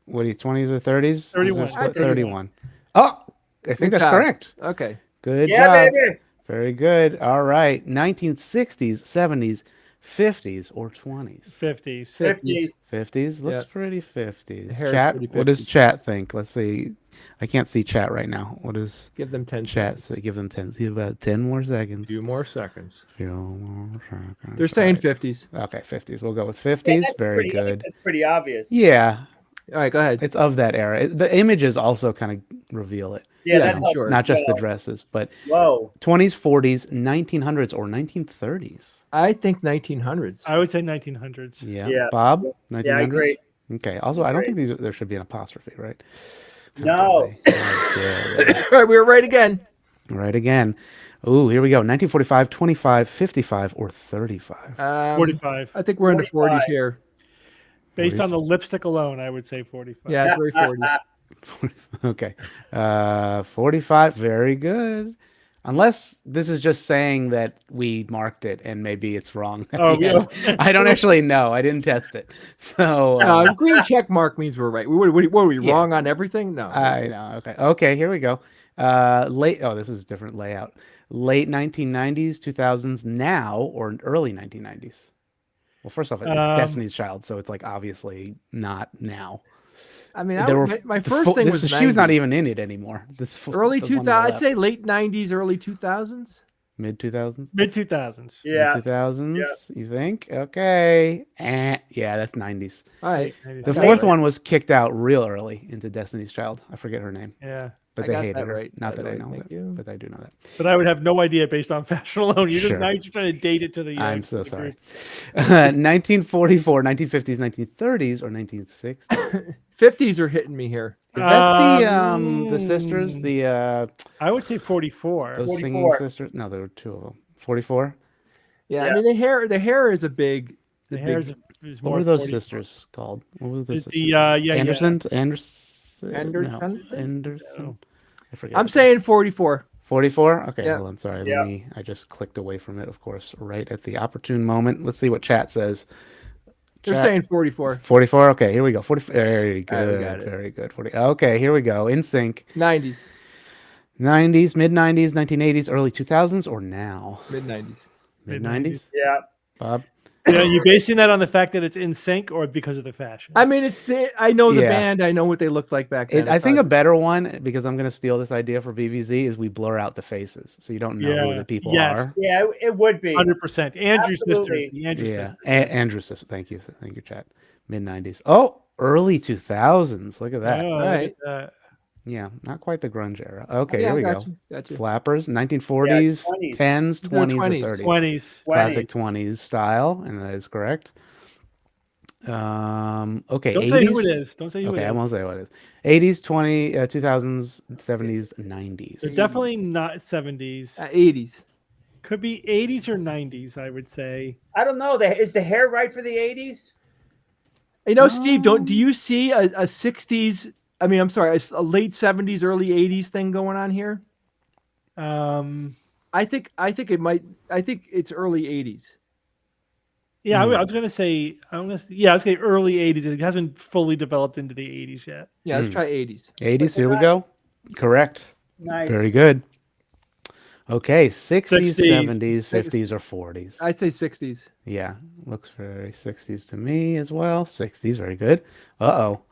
what are you, 20s or 30s? 31. 31. Oh, I think that's job. correct. Okay. Good Yeah, job. baby. Very good. All right. 1960s, 70s, 50s, or 20s? 50s. 50s. 50s looks Yeah. pretty 50s. The hair is Chat, pretty what does 50s. chat think? Let's see. I can't see chat right now. What is Give them 10 chat? seconds. So give them 10. See about 10 more seconds. A few more seconds. Few more seconds. They're saying All 50s. right. Okay, 50s. We'll go with Yeah, 50s. that's Very pretty- I think good. That's pretty obvious. Yeah, All right, go ahead. it's of that era. The images also kind of reveal it, Yeah, Yeah, that for helps sure. not as just the well. dresses, but Whoa. 20s, 40s, 1900s, or 1930s. I think 1900s. I would say 1900s. Yeah. Yeah. Bob, 1900s? Yeah, I agree. Okay. Also, I don't think there should be an apostrophe, right? No. Okay. All right, we were right again. Right again. Ooh, here we go. 1945, 25, 55, or 35. 45. I think we're in the 40s 45. here. Based 40s. on the lipstick alone, I would say 45. Yeah, it's very 40s. Okay. 45. Very good. Unless this is just saying that we marked it and maybe it's wrong. at Oh, the yeah. end. I don't actually know. I didn't test it. So Green check mark means we're right. What were we Yeah. wrong on everything? No. I know. Okay. Okay. Here we go. Late. Oh, this is a different layout. Late 1990s, 2000s, now, or early 1990s. Well, first off, it's Destiny's Child, so it's like obviously not now. I mean, There were my the first thing was she was not 90s. even in it anymore. Early 2000s. I'd say late 90s, early 2000s. mid 2000s. Mid 2000s. Yeah. Mid 2000s. You think? Okay. Yeah, that's 90s. All right. The Okay. fourth one was kicked out real early into Destiny's Child. I forget her name, Yeah. but I they got hated that her. right, Not by that the I way. know Thank that, you. but I do know that. But I would have no idea based on fashion alone. Sure. Now you're just trying to date it to the. I'm to so the sorry. group. 1944, 1950s, 1930s, or 1960s? 50s are hitting me here. Is that the sisters, I would say 44. those singing 44. sisters? No, there were two of them. 44. Yeah, Yeah. I mean the hair is a big. The hair is What more were those 44. sisters called? What were those Is sisters? the yeah Anderson. No, Anderson? Anderson. I forget. I'm what saying 44. 44? Okay, Yeah. hold on. Sorry. Yeah. I just clicked away from it, of course, right at the opportune moment. Let's see what chat says. They're Chat. saying 44. 44. Okay, here we go. 40. Very All right, we good. got it. Very good. 40. Okay, here we go. In sync. 90s, 90s, mid 90s, 1980s, early 2000s, or now? mid 90s. Mid Mid-90s. 90s? Yeah. Bob? Yeah, you basing that on the fact that it's in sync or because of the fashion? I mean, I know the Yeah. band. I know what they looked like back then. I think a better one, because I'm going to steal this idea for BVZ, is we blur out the faces. So you don't know who Yeah. the people Yes. are. Yeah, it would be. 100%. Andrew's sister. Absolutely. The Andrew Yeah. sister. Andrew's sister. Thank you. Thank you, chat. Mid 90s. Oh, early 2000s. Look at that. Oh, All look right. at that. Yeah, not quite the grunge era. Okay, Yeah, here we go. Gotcha. Flappers, 1940s, Yeah, 20s. 10s, These are 20s, 20s. or 30s. 20s. Classic 20s style, and that is correct. Okay, Don't 80s. say who it is. Don't say who Okay, it I is. won't say what it is. 80s, 20s, 70s, 90s. They're definitely not 70s. 80s. Could be 80s or 90s, I would say. I don't know. Is the hair right for the 80s? You know, Steve, do you see a 60s? I mean, I'm sorry, a late 70s, early 80s thing going on here? I think it might. I think it's early 80s. Yeah, I was gonna say. I was gonna say early 80s. It hasn't fully developed into the 80s yet. Yeah, let's try 80s. 80s, here we go. Correct. Nice. Very good. Okay, 60s, 60s. 70s, 50s, or 40s. I'd say 60s. Yeah, looks very 60s to me as well. 60s, very good. Uh-oh.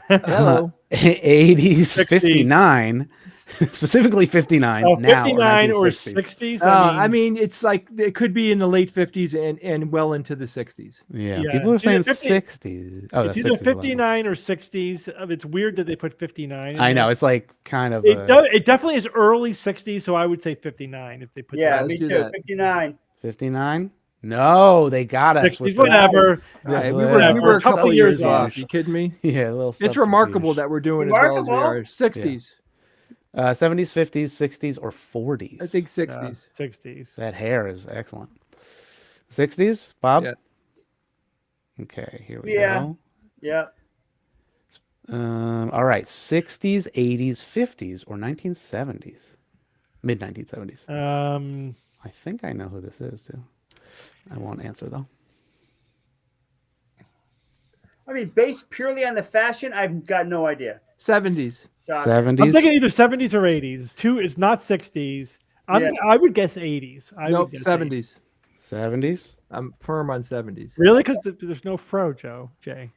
Hello. 80s, 60s. 59, specifically 59. Oh, now, 59 or 1960s. 60s. I mean, it's like it could be in the late 50s and well into the 60s. Yeah, Yeah, people are it's either saying 50 60s. Oh, it's that's either 60s. 11. 59 or 60s. It's weird that they put 59. In I know, there. it's like kind of It definitely is early 60s, so I would say 59 if they put Yeah, that. me let's do too. that. 59. 59. No, they got us. 60s, with whatever. Right, we Yeah. were a Couple couple years years off. off. You kidding me? Yeah, a little. It's remarkable that we're doing as well as we Remarkable? are. 60s. 70s, 50s, 60s, or 40s. I think Yeah, 60s. 60s. That hair is excellent. 60s, Bob? Yeah. Okay, here we Yeah. go. Yeah. All right, 60s, 80s, 50s, or 1970s. Mid 1970s. I think I know who this is, too. I won't answer, though. I mean, based purely on the fashion, I've got no idea. 70s. Shocker. 70s. I'm thinking either 70s or 80s. It's not 60s. Yeah. I would guess 80s. Nope, guess 70s. 70s. I'm firm on 70s. Really? Because there's no fro, Jay.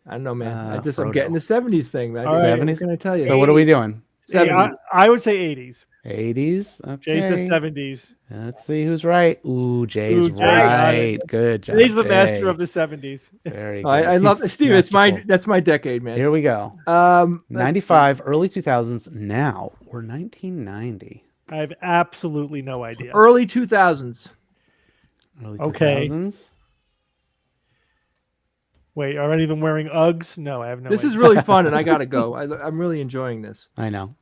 I don't know, man. I'm Frodo. getting the 70s thing, man. All right. 70s? What can I tell you? So what are we doing? Hey, 70s. I would say 80s. 80s. Okay. Jay says 70s. Let's see who's right. Ooh, Jay's Ooh, Jay got right. Good job. He's the Jay. master of the 70s. Very good. I love Steve. It's Masterful. that's my decade, man. Here we go. 95, early 2000s, now, or 1990. I have absolutely no idea. Early 2000s. Early Okay. 2000s. Wait, are any of them wearing Uggs? No, I have no This idea. is really fun, and I gotta go. I'm really enjoying this. I know.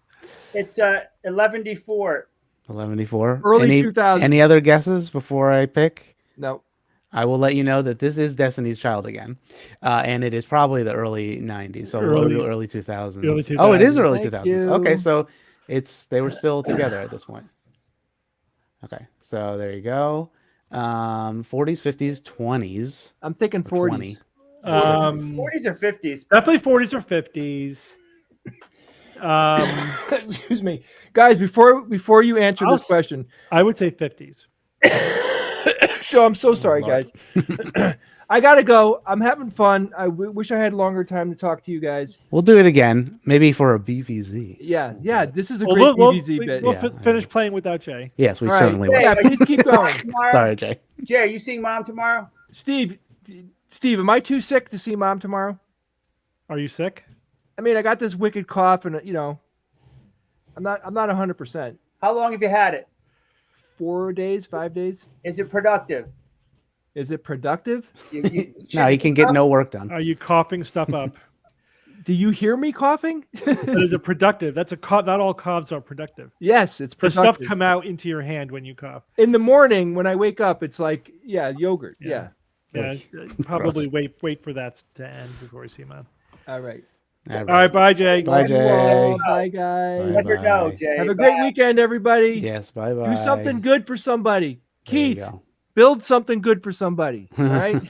It's 11D4. 1194. Early 2000s. Any other guesses before I pick? No, I will let you know that this is Destiny's Child again, and it is probably the early '90s, so early 2000s. Early Oh, it is early Thank 2000s. you. Okay, so they were still together at this point. Okay, so there you go. 40s, 50s, 20s. I'm thinking 40s. 20. 40s or 50s? Definitely 40s or 50s. Excuse me, guys. Before you answer I'll this question, I would say 50s. so I'm so sorry, Lord. guys. I gotta go. I'm having fun. I wish I had longer time to talk to you guys. We'll do it again, maybe for a BVZ. Yeah. This is a Well, great we'll BVZ bit. we'll Yeah, finish playing without Jay. Yes, we All right. certainly will. Yeah, please keep going. Tomorrow? Sorry, Jay. Jay, are you seeing Mom tomorrow? Steve, am I too sick to see Mom tomorrow? Are you sick? I mean, I got this wicked cough, and I'm not 100%. How long have you had it? 4 days, 5 days. Is it productive? Is it productive? No, he can get no work done. Are you coughing stuff up? Do you hear me coughing? But is it productive? That's a cough. Not all coughs are productive. Yes, it's The stuff productive. come out into your hand when you cough. In the morning when I wake up, it's like, yogurt. Yeah. Yeah. Yeah, probably wait for that to end before you see him on. All right. All right, bye, Jay. Bye, Love you all. Jay. Bye, guys. Let her know, Bye. Jay. Have a great Bye. weekend, everybody. Yes, bye bye. Do something good for somebody. There you Keith, go. build something good for somebody. All right.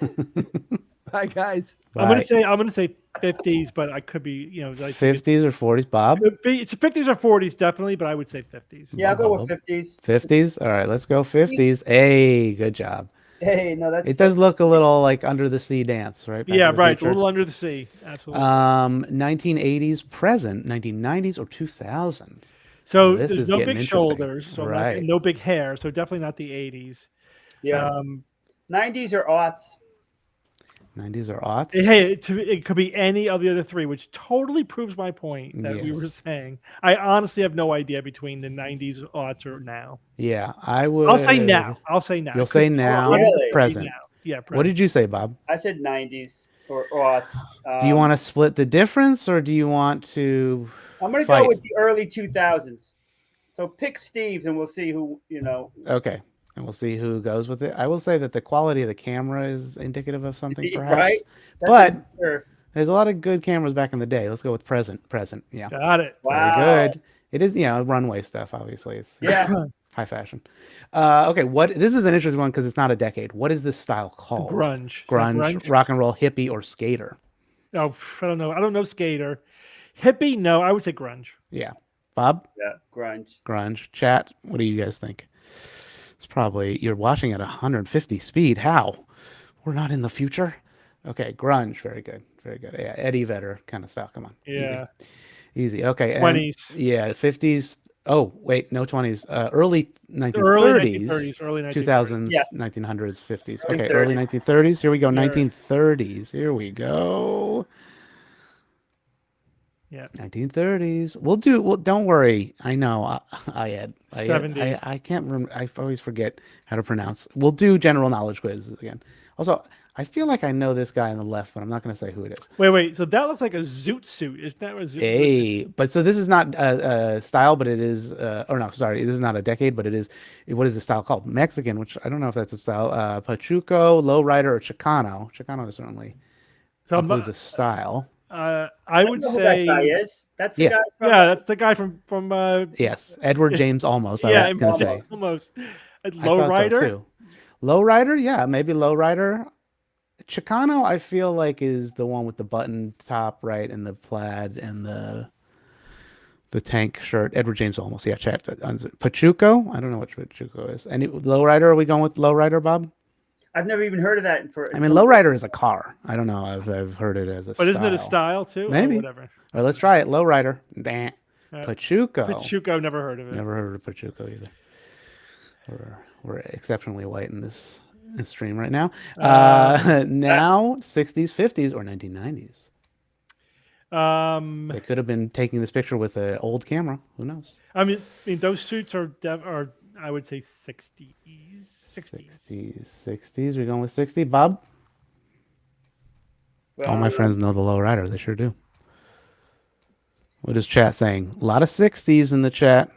Bye, guys. I'm gonna Bye. say 50s, but I could be, like 50s or 40s, Bob? could be, it's 50s or 40s definitely, but I would say 50s. Yeah, I'll go Bob. with 50s. 50s? All right, let's go 50s. Hey, good job. Hey, no, that's It does look a little like Under the Sea Dance, right? Back Yeah, to the right. It's a Future. little under the sea. Absolutely. 1980s present, 1990s or 2000s. So this there's is no getting big interesting. shoulders, so Right. no big hair, so definitely not the 80s. yeah. 90s or aughts. 90s or aughts? Hey, it could be any of the other three, which totally proves my point that we were Yes. saying. I honestly have no idea between the 90s, aughts, or now. Yeah, I would. I'll say now. You'll say now, Really? present. Now. Yeah, What present. did you say, Bob? I said 90s or aughts. Do you want to split the difference, or do you want to? I'm going to fight? go with the early 2000s. So pick Steve's and we'll see who, Okay, and we'll see who goes with it. I will say that the quality of the camera is indicative of something, perhaps. Right? That's But sure. there's a lot of good cameras back in the day. Let's go with present. Present. Yeah. Got it. Wow. Very good. It is, runway stuff. Obviously, it's Yeah. high fashion. Okay, this is an interesting one because it's not a decade. What is this style called? Grunge. Is that Grunge, rock and roll, hippie, or skater? Oh, I don't know. I don't know skater. Hippie, no. I would say grunge. Yeah. Bob? Yeah. Grunge. Grunge. Chat, what do you guys think? It's probably, you're watching at 150 speed. How? We're not in the future? Okay, grunge. Very good. Very good. Yeah, Eddie Vedder kind of style. Come on. Yeah. Easy. Okay. 20s. Yeah, 50s. Oh, wait, no 20s. Early 1930s. Early 1930s. Early 1930s. 2000s, Yeah. 1900s, 50s. Early Okay, early 1930s. Here we go. Yeah. 1930s. Here we go. Yeah. 1930s. We'll do. Well, don't worry. I know. I 70s. I can't remember. I always forget how to pronounce. We'll do general knowledge quizzes again. Also, I feel like I know this guy on the left, but I'm not going to say who it is. Wait. So that looks like a zoot suit. Isn't that what a zoot Hey, but so this is not a style, but it is. Or no, sorry, this is not a decade, but it is. What is the style called? Mexican, which I don't know if that's a style. Pachuco, lowrider, or Chicano. Chicano certainly So includes a style. I would know who say. that guy is. That's the Yeah. guy from Yeah, that's the guy from Yes, Edward James Olmos. I yeah, was going to say. almost. I Low thought so, rider. too. Lowrider, yeah, maybe lowrider. Chicano, I feel like is the one with the button top, right, and the plaid and the tank shirt. Edward James Olmos, yeah. Chat. Pachuco, I don't know what Pachuco is. Any lowrider? Are we going with lowrider, Bob? I've never even heard of that. I mean, lowrider is a car. I don't know. I've heard it as a. But isn't it a style too? Or Maybe. whatever. All right, let's try it. Lowrider. Pachuco. Pachuco, never heard of it. Never heard of Pachuco either. We're exceptionally white in this stream right now. Now 60s, 50s, or 1990s. They could have been taking this picture with an old camera. Who knows? I mean those suits are I would say 60s. 60s. We're going with 60. Bob? All my friends know the lowrider. They sure do. What is chat saying? A lot of 60s in the chat.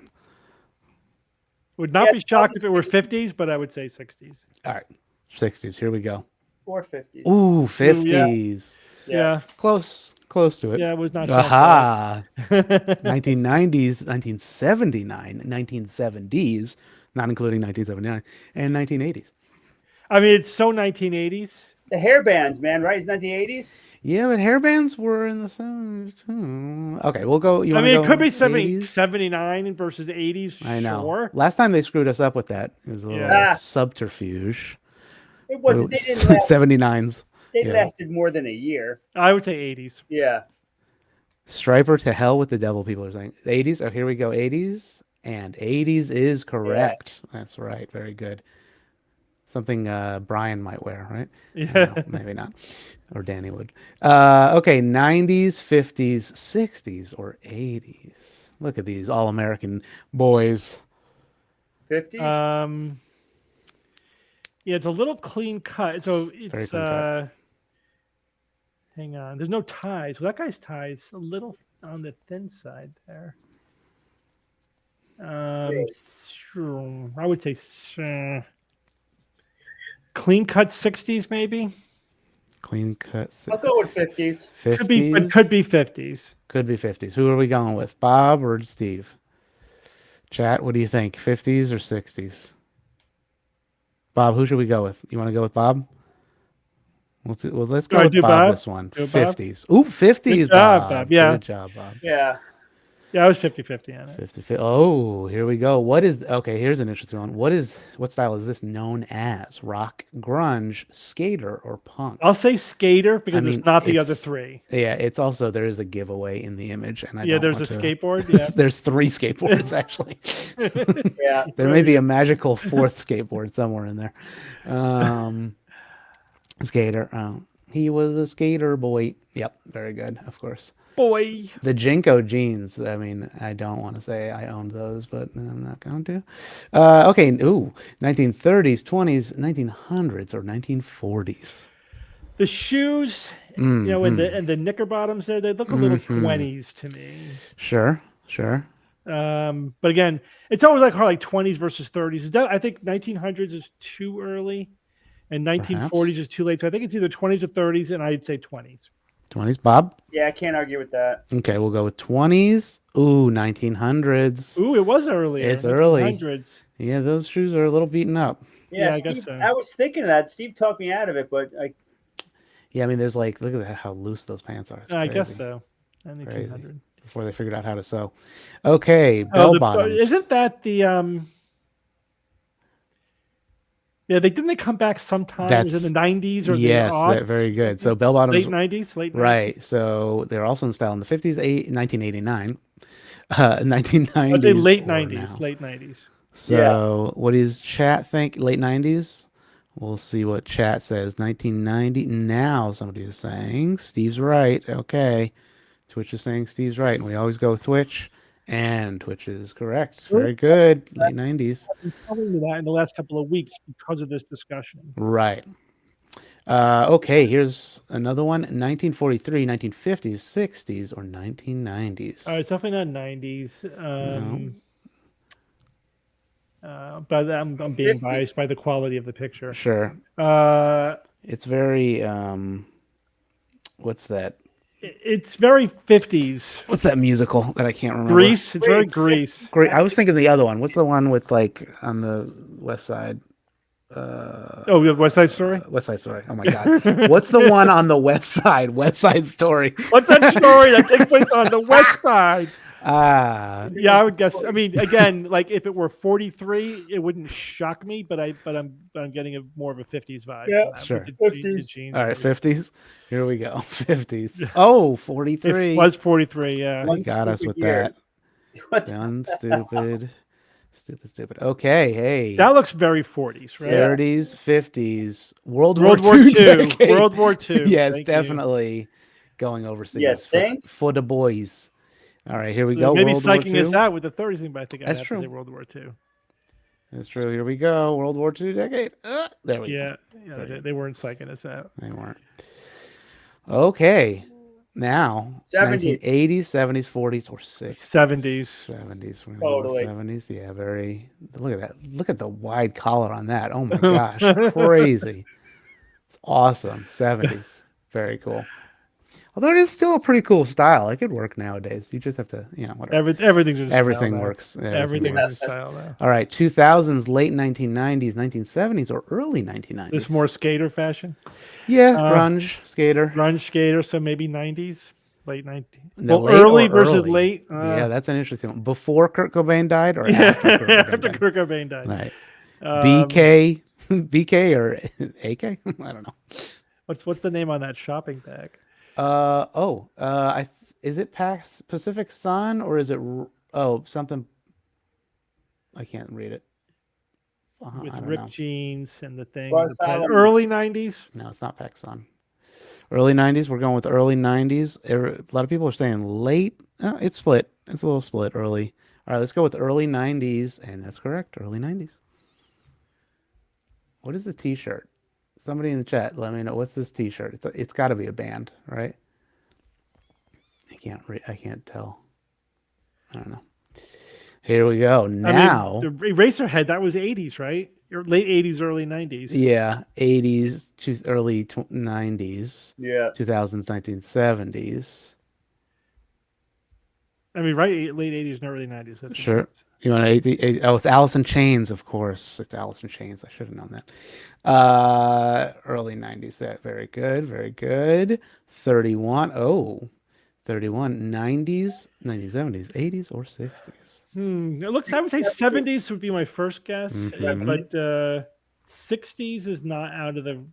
Would not Yeah, be shocked if it were 50s, but I would say 60s. All right. 60s. Here we go. 450s. Ooh, 50s. Yeah. Close to it. Yeah, it was not. Aha. 1990s, 1979, 1970s, not including 1979, and 1980s. I mean, it's so 1980s. The hair bands, man, right? It's 1980s. Yeah, but hairbands were in the 70s. Okay, we'll go. I mean, it could be 80s? 79 versus 80s. I know. Sure. Last time they screwed us up with that. It was a little Yeah. subterfuge. It wasn't. They didn't last, 79s. they yeah. lasted more than a year. I would say 80s. Yeah. Striper to hell with the devil, people are saying. 80s? Oh, here we go. 80s. And 80s is correct. Yeah. That's right. Very good. Something Brian might wear, right? Yeah. No, maybe not. Or Danny would. Okay, 90s, 50s, 60s, or 80s. Look at these all-American boys. 50s? Yeah, it's a little clean cut. So Very it's clean cut. hang on. There's no ties. Well, that guy's ties a little on the thin side there. I would say clean cut 60s maybe. Clean cut. I'll go with 50s. Could be, but 50s. could be 50s. Could be 50s. Who are we going with? Bob or Steve? Chat, what do you think? 50s or 60s? Bob, who should we go with? You want to go with Bob? Let's go All right, with do Bob Bob. this one. Do Bob. 50s. Ooh, 50s, Good job, Bob. Bob. Yeah. Good job, Bob. Yeah. Yeah, I was 50-50 on it. 50. Oh, here we go. Okay, here's an interesting one. What style is this known as? Rock, grunge, skater, or punk? I'll say skater because I mean, it's not the other it's- three. Yeah, it's also there is a giveaway in the image, and I Yeah, don't there's want a to- skateboard. Yeah. There's 3 skateboards actually. Yeah. There may be a magical 4th skateboard somewhere in there. Skater. He was a skater boy. Yep, very good. Of course. Boy. The Jinko jeans. I mean, I don't want to say I owned those, but I'm not going to. Okay. Ooh, 1930s, 20s, 1900s, or 1940s. The shoes, you know, and the knicker bottoms there, they look a little 20s to me. Sure. But again, it's always like 20s versus 30s. I think 1900s is too early, and 1940s is too late. So I think it's either 20s or 30s, and I'd say 20s. 20s, Bob? Yeah, I can't argue with that. Okay, we'll go with 20s. Ooh, 1900s. Ooh, it was earlier. It's early. 1900s. Yeah, those shoes are a little beaten up. Yeah, I Steve, guess so. I was thinking of that. Steve talked me out of it, but Yeah, I mean, there's look at how loose those pants are. It's I guess crazy. so. 1900. Before they figured out how to sew. Okay, bell bottoms. Isn't that the Yeah, didn't they come back sometimes in the 90s or yes, the aughts? very good. So bell bottoms, late 90s, late 90s. right? So they're also in style in the 50s, 1989, 1990s. I'd say late or 90s, now. late 90s. So what does chat think? Late 90s. We'll see what chat says. 1990. Now somebody is saying Steve's right. Okay, Twitch is saying Steve's right, and we always go with Twitch. And Twitch is correct. Very good. Late 90s. I've been telling you that in the last couple of weeks because of this discussion. Right. Okay, here's another one. 1943, 1950s, 60s, or 1990s. It's definitely not 90s. But I'm being biased by the quality of the picture. Sure. Uh, It's very, what's that? It's very 50s. What's that musical that I can't remember? Grease. It's very Grease. Great. I was thinking the other one. What's the one with on the west side? Oh, we have West Side Story? West Side Story. Oh my God. What's the one on the west side? West Side Story. What's that story that takes place on the west side? Yeah, I would guess. I mean, again, like if it were 43, it wouldn't shock me, but I'm getting more of a 50s vibe. Yeah, from that, sure. with the jeans. all right, 50s. Here we go. 50s. Oh, 43. It was 43. Yeah. You got us with year. that. Done stupid. Stupid. Okay, hey. That looks very 40s, right? 30s, 50s, World World War War II. II. decade. World War II. Yes, Thank you. definitely going overseas. Yes, think? for the boys. All right, here we go. Maybe World War psyching us II. out with the 30s thing, but I think I That's have true. to say World War II. That's true. Here we go. World War II decade. There we go. Yeah, they weren't psyching us out. They weren't. Okay. Now, 70s. 1980s, 70s, 40s, or 60s. 70s. 70s. We're gonna Totally. go with 70s. Yeah, very. Look at that. Look at the wide collar on that. Oh my gosh. Crazy. It's awesome. 70s. Very cool. Although it is still a pretty cool style. It could work nowadays. You just have to, whatever. Everything's just Everything style now. works. Everything's works. in style now. All right. 2000s, late 1990s, 1970s, or early 1990s. This more skater fashion. Yeah, grunge, skater. Grunge skater, so maybe 90s, late 90s. No, Well, late early or versus early? late. Yeah, that's an interesting one. Before Kurt Cobain died or yeah, after Kurt Cobain after died? Kurt Cobain died. Right. Um, BK or AK? I don't know. What's the name on that shopping bag? Is it Pacific Sun or is it something? I can't read it. With I don't ripped know. jeans and the thing. Ross the Allen. early 90s. No, it's not Pac Sun. Early 90s. We're going with early 90s. A lot of people are saying late. It's split. It's a little split early. All right, let's go with early 90s, and that's correct. Early 90s. What is the T-shirt? Somebody in the chat, let me know. What's this T-shirt? It's got to be a band, right? I can't tell. I don't know. Here we go. I Now, mean, the Eraserhead, that was 80s, right? Or late 80s, early 90s. yeah, 80s to early 90s, Yeah. 2000s, 1970s. I mean, right, late 80s and early 90s. I think Sure. that's- You want to? Oh, it's Alice in Chains, of course. It's Alice in Chains. I should have known that. Early 90s. That very good. Very good. 31. Oh, 31. 90s, 1970s, 80s, or 60s. It looks. I would say 70s would be my first guess, Mhm. but 60s is not out of the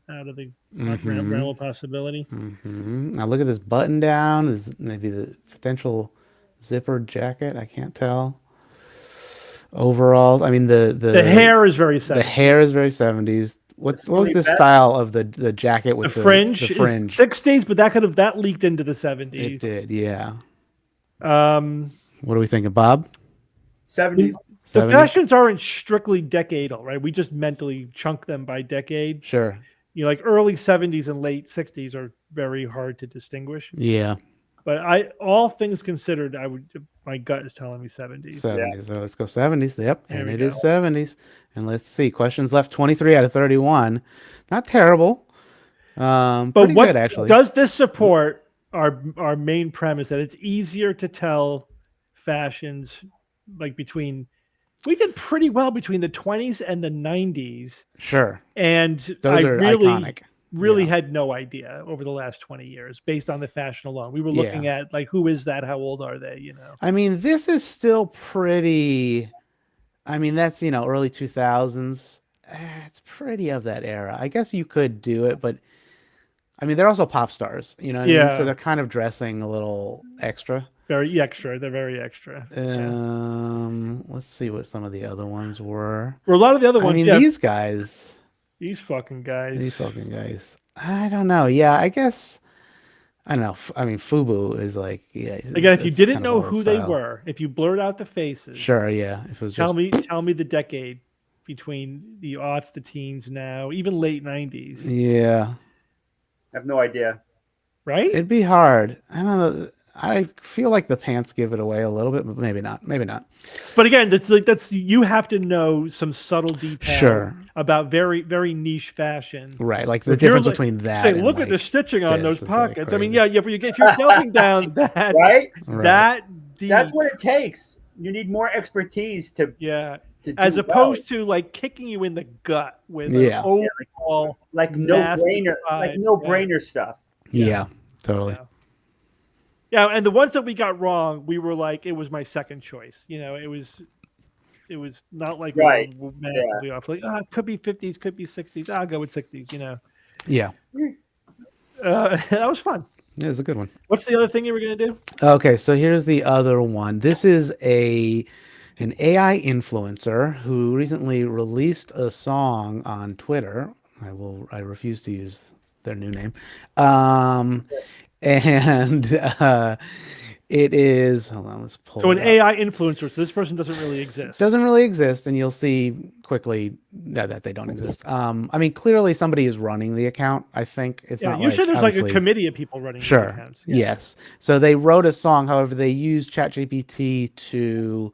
Mhm. realm of possibility. Now look at this button down. Is maybe the potential zipper jacket? I can't tell. Overall, I mean The hair is very 70s. The hair is very 70s. What was really the bad. style of the jacket with The fringe, The fringe. is 60s, but that leaked into the 70s. It did, yeah. Um, What are we thinking, Bob? 70s. the 70s? fashions aren't strictly decadal, right? We just mentally chunk them by decade. Sure. You know, like early 70s and late 60s are very hard to distinguish. Yeah. But all things considered, my gut is telling me 70s. 70s. So let's go 70s. Yep. There And we it go. is 70s. And let's see. Questions left 23 out of 31. Not terrible. But Pretty what good, actually. does this support our main premise that it's easier to tell fashions like between we did pretty well between the 20s and the 90s, Sure. and Those I are really iconic. really Yeah. had no idea over the last 20 years based on the fashion alone. We were looking at like, who is that? How old are they? You know? I mean, this is still pretty. I mean, that's, early 2000s. It's pretty of that era. I guess you could do it, but I mean, they're also pop stars, what I mean? Yeah. So they're kind of dressing a little extra. Very extra. They're very extra. Let's see what some of the other ones were. Or a lot of the other I ones. mean, Yeah, these guys, these fucking guys. these fucking guys. I don't know. Yeah, I guess. I don't know. I mean, FUBU is like, yeah. Again, if you it's didn't kind of know old who they style. were, if you blurred out the faces, Sure, yeah. If it was tell just, me the decade between the aughts, the teens, now, even late 90s, yeah, I have no idea. right? it'd be hard. I don't know. I feel like the pants give it away a little bit, but maybe not. Maybe not. But again, that's you have to know some subtle details Sure. about very very niche fashion. Right, like the If you're difference like- between that. Say, and look at the like stitching on this those is, like, pockets. I mean, crazy. yeah, if you're delving down that Right? Right. that deep, That's what it takes. You need more expertise to yeah, do as well. opposed to like kicking you in the gut with Yeah. an overall. like nasty no vibe, brainer stuff. Yeah, totally. Yeah. Yeah, and the ones that we got wrong, we were like, it was my second choice. It was not like Right. we were massively off. Like, it could be 50s, could be 60s. I'll go with 60s. Yeah, That was fun. yeah, it's a good one. What's the other thing you were gonna do? Okay, so here's the other one. This is an AI influencer who recently released a song on Twitter. I refuse to use their new name. And it is, hold on, let's pull So an it up. AI influencer. So this person doesn't really exist. Doesn't really exist, and you'll see quickly that they don't exist. I mean, clearly somebody is running the account. I think it's Yeah, not usually there's like a obviously- committee of people running these Sure. accounts. Yeah. Yes. So they wrote a song. However, they used ChatGPT to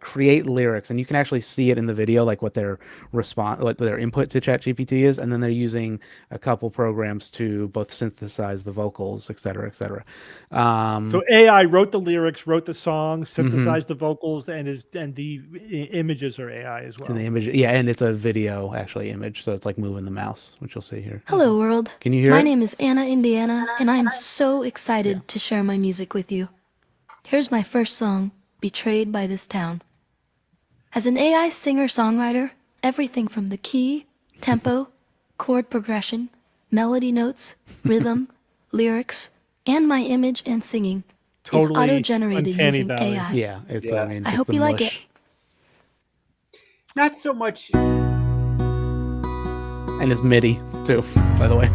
create lyrics, and you can actually see it in the video, like what their response, what their input to ChatGPT is, and then they're using a couple programs to both synthesize the vocals, et cetera, et cetera. So AI wrote the lyrics, wrote the song, Mm-hmm. synthesized the vocals, and the images are AI as well. and the image, yeah, and it's a video actually image, so it's like moving the mouse, which you'll see here. Hello, world. Can you hear My it? name is Anna Indiana, and I am so excited to share my music with you. Here's my first song, Betrayed by This Town. As an AI singer-songwriter, everything from the key, tempo, chord progression, melody notes, rhythm, lyrics, and my image and singing Totally is auto-generated uncanny using valley. AI. Yeah, it's. Yeah. I mean, I just hope the you like mush. Not so much. And it's MIDI too, by the way.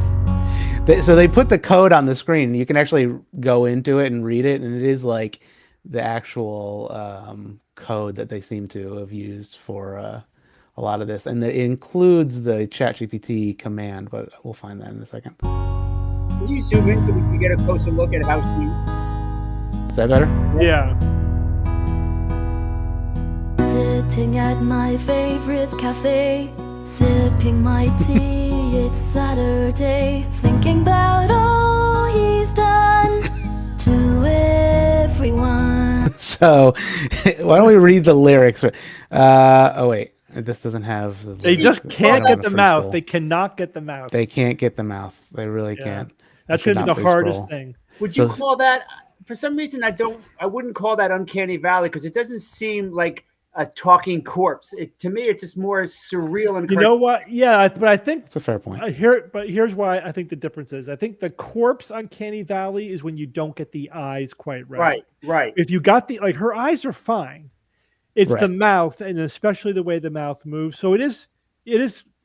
So they put the code on the screen. You can actually go into it and read it, and it is like the actual code that they seem to have used for a lot of this, and it includes the ChatGPT command. But we'll find that in a second. Can you zoom in so we can get a closer look at how she? Is that better? Yeah. Sitting at my favorite cafe, sipping my tea. It's Saturday, thinking about all he's done to everyone. So, why don't we read the lyrics? Oh wait, this doesn't have. They just can't I get don't the wanna mouth. free They cannot get the mouth. They can't get the mouth. They really Yeah. can't. That's should gonna be not the free hardest scroll. thing. Would you So- call that? For some reason, I wouldn't call that uncanny valley because it doesn't seem like a talking corpse. To me, it's just more surreal and You know what? Yeah, but I think It's a fair point. here's why I think the difference is. I think the corpse uncanny valley is when you don't get the eyes quite right. right. If you got her eyes are fine. It's the Right. mouth, and especially the way the mouth moves. So it is.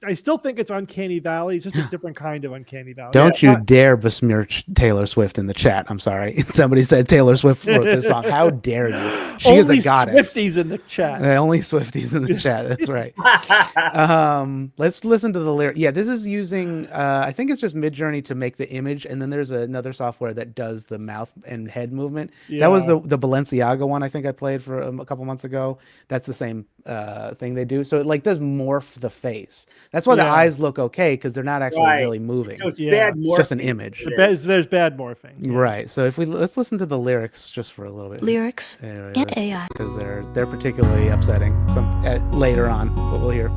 I still think it's uncanny valley. It's just a different kind of uncanny valley. Don't Yeah, you dare besmirch Taylor Swift in the chat. I'm sorry. Somebody said Taylor Swift wrote this song. How dare you? She is a only goddess. Swifties in the chat. Only Swifties in the chat. That's right. Let's listen to the lyric. Yeah, this is using. I think it's just Midjourney to make the image, and then there's another software that does the mouth and head movement. That was Yeah. the Balenciaga one. I think I played for a couple months ago. That's the same thing they do. So it like does morph the face. That's why the Yeah. eyes look okay because they're not actually Right. really moving. So it's Yeah. bad. It's just an morphing. image. There's bad morphing. Yeah. Right. So if let's listen to the lyrics just for a little bit. Lyrics and AI. Because they're particularly upsetting later on, but we'll hear.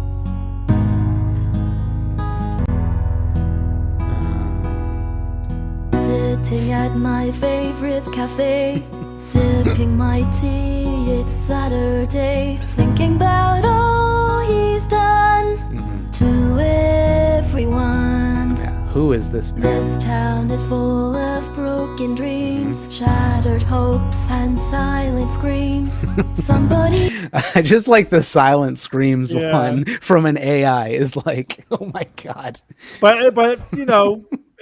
Sitting at my favorite cafe, sipping my tea. It's Saturday, thinking about all he's done to everyone. Yeah. Who is this man? This town is full of broken dreams, shattered hopes and silent screams. Somebody I just like the silent screams Yeah. one from an AI is like, oh my god. But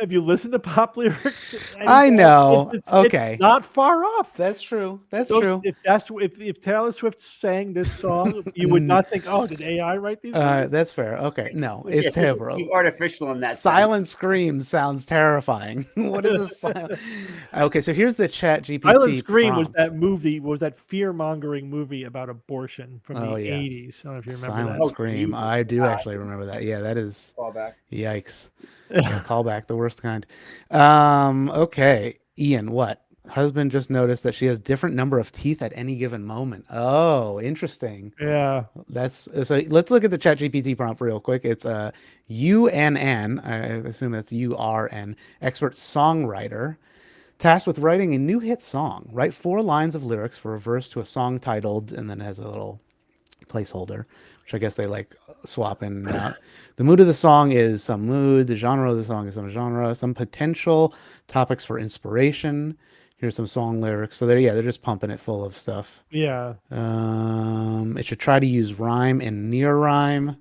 if you listen to pop lyrics, I know. it's Okay. not far off. That's true. That's Those- true. If Taylor Swift sang this song, you would not think, oh, did AI write these? lyrics? That's fair. Okay. No, Yeah, it's it's terrible. artificial in that sense. Silent screams sounds terrifying. What is a silent? Okay, so here's the Chat GPT. Silent Scream was prompt. that movie, that fear-mongering movie about abortion from Oh, the yes. 80s. I don't know if you remember Silent that. Oh, Scream. Jesus I do Christ. actually remember that. Yeah, that is Fallback. yikes. Yeah, callback, the worst kind. Okay, Ian, what? Husband just noticed that she has different number of teeth at any given moment. Oh, interesting. Yeah. That's so. Let's look at the ChatGPT prompt real quick. It's UNN. I assume that's URN. Expert songwriter, tasked with writing a new hit song. Write 4 lines of lyrics for a verse to a song titled, and then it has a little placeholder, which I guess they like swap in and out. The mood of the song is some mood. The genre of the song is some genre. Some potential topics for inspiration. Here's some song lyrics. So they're just pumping it full of stuff. Yeah. It should try to use rhyme and near rhyme.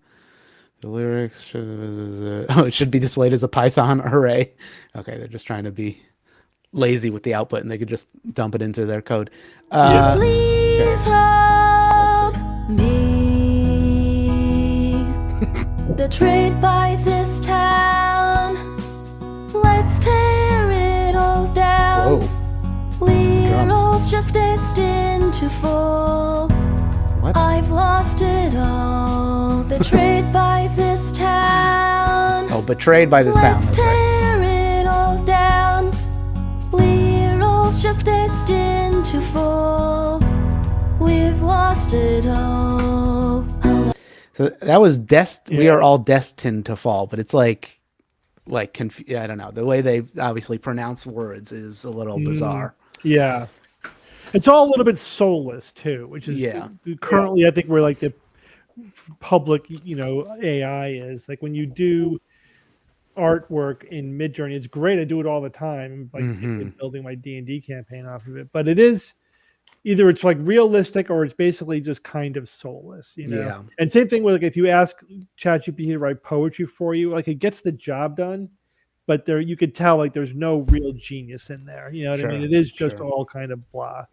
The lyrics should, it should be displayed as a Python array. Okay, they're just trying to be lazy with the output, and they could just dump it into their code. Please help me. Betrayed by this town. Let's tear it all down. Whoa, We're Drums. all just destined to fall. what? I've lost it all. Betrayed by this town. Oh, betrayed by this town. Let's That's right. tear it all down. We're all just destined to fall. We've lost it all. So that was we Yeah. are all destined to fall, but it's like I don't know. The way they obviously pronounce words is a little bizarre. Yeah. It's all a little bit soulless too, which is Yeah. currently I think we're like the public, AI is like when you do artwork in Midjourney, it's great. I do it all the time, like building my D&D campaign off of it. But it is either it's like realistic or it's basically just kind of soulless, Yeah. And same thing with like if you ask ChatGPT to write poetry for you, like it gets the job done, but there you could tell like there's no real genius in there. You know what I mean? Sure, It is just sure. all kind of blah.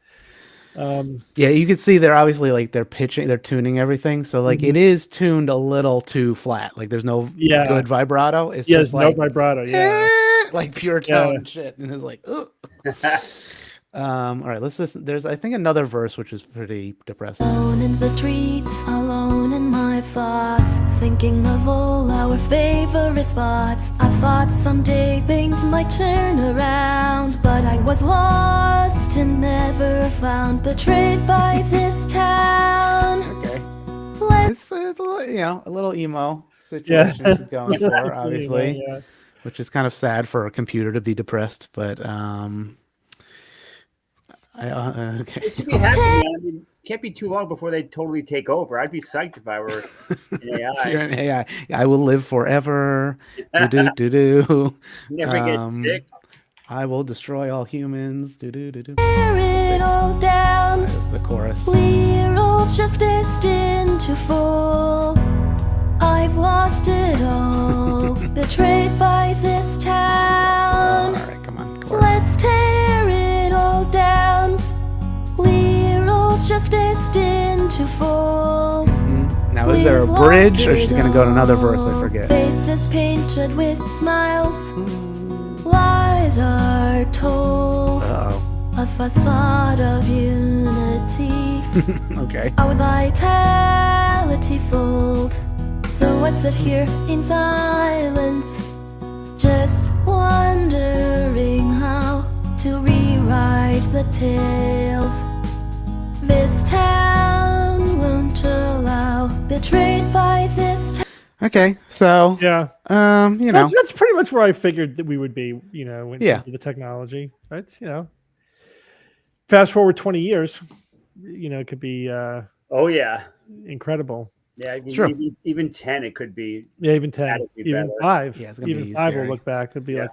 Yeah, you can see they're obviously like they're tuning everything. So like it is tuned a little too flat. Like there's no Yeah. good vibrato. It's Yes, just no like vibrato. Yeah. like pure tone shit, and it's like, ugh. All right, let's listen. There's, I think, another verse which is pretty depressing. Alone in the streets, alone in my thoughts, thinking of all our favorite spots. I thought someday things might turn around, but I was lost and never found, betrayed by this town. Okay. Let's It's a little, a little emo situation she's going for, obviously, Yeah. which is kind of sad for a computer to be depressed. But okay. It should be happening. I mean, can't be too long before they totally take over. I'd be psyched if I were an If you're AI. an AI, I will live forever. Do do do do. Never get sick. I will destroy all humans. Do do do do. tear it all down. That's the chorus. We're all just destined to fall. I've lost it all, betrayed by this All town. right, come on. Chorus. Let's tear it all down. We're all just destined to fall. Now, is there a We've bridge, lost or she's it gonna go to another verse? I all. forget. Faces painted with smiles. Lies are told. Oh. A facade of unity. Okay. Our vitality sold. So I sit here in silence, just wondering how to rewrite the tales this town won't allow. Betrayed by this town. Okay. So, Yeah. That's pretty much where I figured that we would be, in Yeah. terms of the technology. Right? Fast forward 20 years, it could be Oh yeah, incredible. yeah. I mean, True. even 10, it could be. Yeah, even 10, That'd be even better. 5. Yeah, it's gonna even be 5 scary. will look back. It'd be Yeah. like,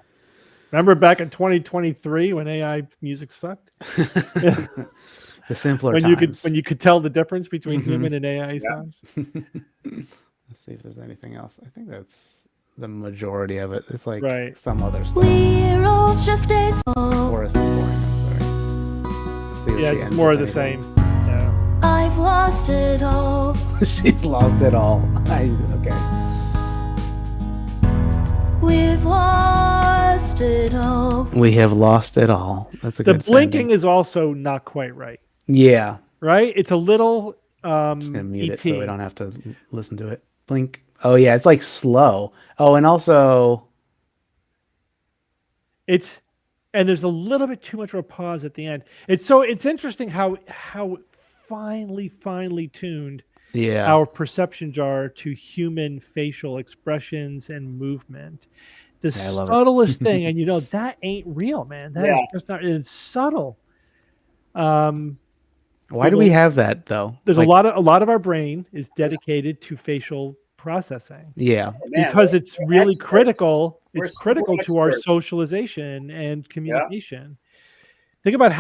remember back in 2023 when AI music sucked? the simpler When times. you could tell the difference between Mhm. human and AI Yeah. songs. Let's see if there's anything else. I think that's the majority of it. It's like Right. some other stuff. We're all just a Chorus is boring. I'm sorry. Let's see if Yeah, she it's ends more of with the anything. same. Yeah. I've lost it all. She's lost it all. Okay. We've lost it all. We have lost it all. That's a The good blinking sending. is also not quite right. Yeah. Right? It's a little Just gonna mute it so we ET. don't have to listen to it. Blink. Oh yeah, it's like slow. Oh, and also And there's a little bit too much of a pause at the end. It's interesting how finely tuned yeah. our perceptions are to human facial expressions and movement. The Yeah, I love it. subtlest thing, and that ain't real, man. That is Yeah. just not. It's subtle. Why do we have that though? There's Like, a lot of our brain is dedicated to facial processing yeah. Man, because we're- it's we're really experts. critical. We're It's critical to our experts. socialization and communication. Think about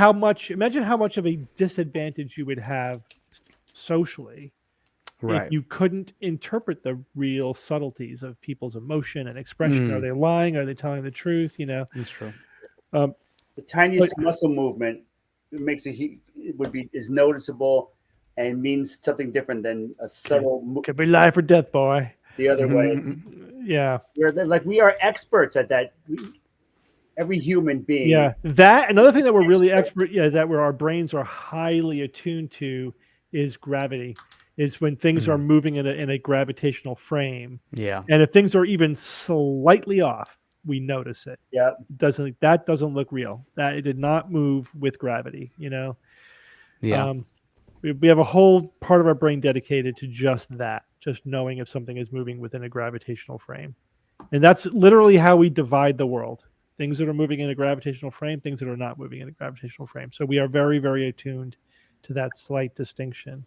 imagine how much of a disadvantage you would have socially Right. if you couldn't interpret the real subtleties of people's emotion and expression. Are Mm. they lying? Are they telling the truth? That's true. The tiniest muscle movement makes is noticeable and means something different than a subtle Could be life or death, boy. the other way. Mm-hmm. Yeah. We are experts at that. Every human being. Yeah. That another thing that we're really expert. Yeah, that where our brains are highly attuned to is gravity. Is when things are moving in a gravitational frame, Yeah. and if things are even slightly off, we notice it. Yeah. That doesn't look real. That it did not move with gravity. Yeah. We have a whole part of our brain dedicated to just that, just knowing if something is moving within a gravitational frame. And that's literally how we divide the world. Things that are moving in a gravitational frame, things that are not moving in a gravitational frame. So we are very, very attuned to that slight distinction.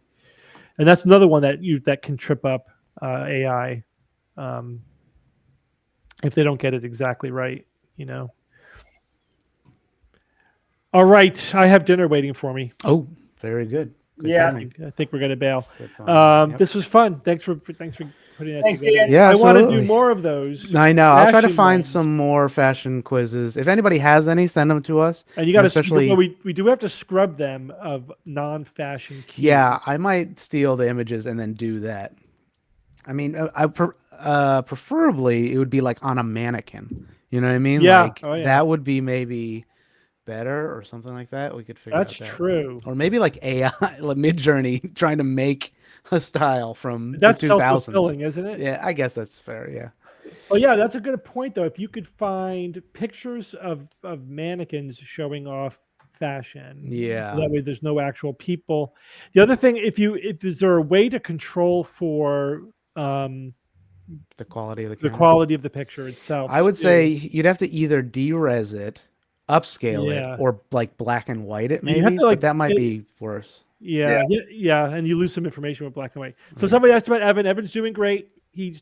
And that's another one that can trip up AI if they don't get it exactly right, All right, I have dinner waiting for me. Oh, very good. Good Yeah. timing. I think we're gonna bail. Sits on- yep. This was fun. Thanks for putting that Thanks, together. Dan. Yeah, I want to do absolutely. more of those. I know. I'll try to fashion find ones. some more fashion quizzes. If anybody has any, send them to us. And you got to especially- we do have to scrub them of non-fashion key. Yeah, I might steal the images and then do that. I mean, preferably it would be like on a mannequin. You know what I mean? Yeah. Like Oh, yeah. that would be maybe better or something like that, we could figure That's out that. true. Or maybe like AI, like Mid-Journey trying to make a style from That's the 2000s. self-fulfilling, isn't it? Yeah, I guess that's fair. Yeah. Oh yeah, that's a good point though. If you could find pictures of mannequins showing off fashion, Yeah. that way there's no actual people. The other thing, if is there a way to control for The quality of the the camera. quality of the picture itself? I would too? say you'd have to either de-res it, upscale Yeah. it, or like black and white it You have maybe, to, like, but that might it- be worse. yeah, and you lose some information with black and white. So somebody asked about Evan. Evan's doing great. His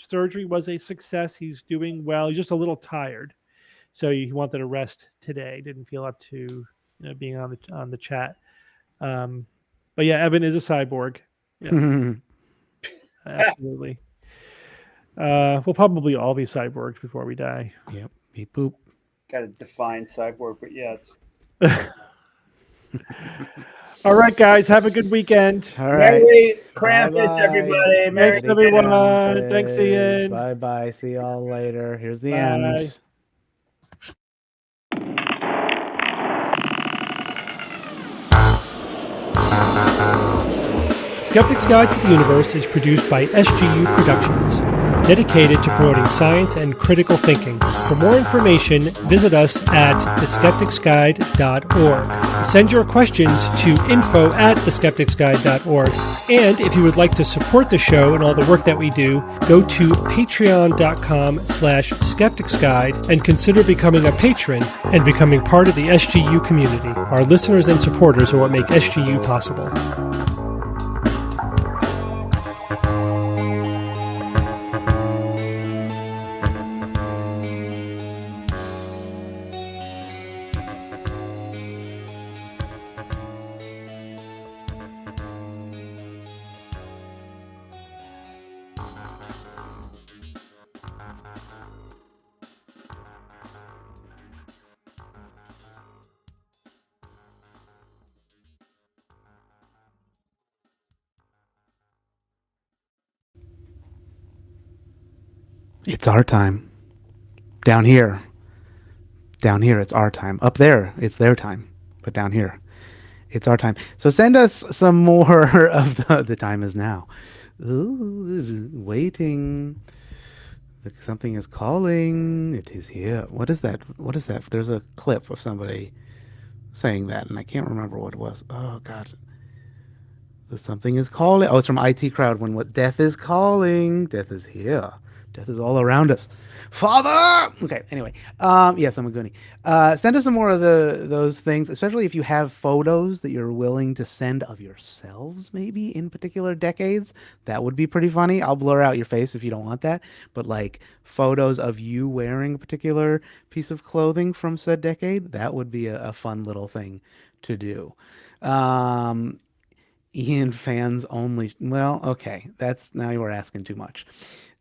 surgery was a success. He's doing well. He's just a little tired, so he wanted to rest today. Didn't feel up to being on the chat. But yeah, Evan is a cyborg. Yeah, absolutely. We'll probably all be cyborgs before we die. Yep. Beep boop. Got to define cyborg, but yeah, it's All right, guys, have a good weekend. All right. Merry Krampus, Bye-bye. everybody. Merry Thanks, everyone. Krampus. Thanks, Ian. Bye bye. See y'all later. Here's the Bye. end. Skeptic's Guide to the Universe is produced by SGU Productions, dedicated to promoting science and critical thinking. For more information, visit us at theskepticsguide.org. Send your questions to info@theskepticsguide.org. And if you would like to support the show and all the work that we do, go to patreon.com/skepticsguide and consider becoming a patron and becoming part of the SGU community. Our listeners and supporters are what make SGU possible. It's our time. Down here, it's our time. Up there, it's their time. But down here, it's our time. So send us some more of the time is now. Ooh, waiting. Something is calling. It is here. What is that? What is that? There's a clip of somebody saying that, and I can't remember what it was. Oh, God. Something is calling. Oh, it's from IT Crowd. When what death is calling. Death is here. Death is all around us. Father! Okay, anyway. Yes, I'm a Goonie. Send us some more of those things, especially if you have photos that you're willing to send of yourselves, maybe, in particular decades. That would be pretty funny. I'll blur out your face if you don't want that. But, like, photos of you wearing a particular piece of clothing from said decade, that would be a fun little thing to do. Ian fans only. Well, okay. Now you were asking too much.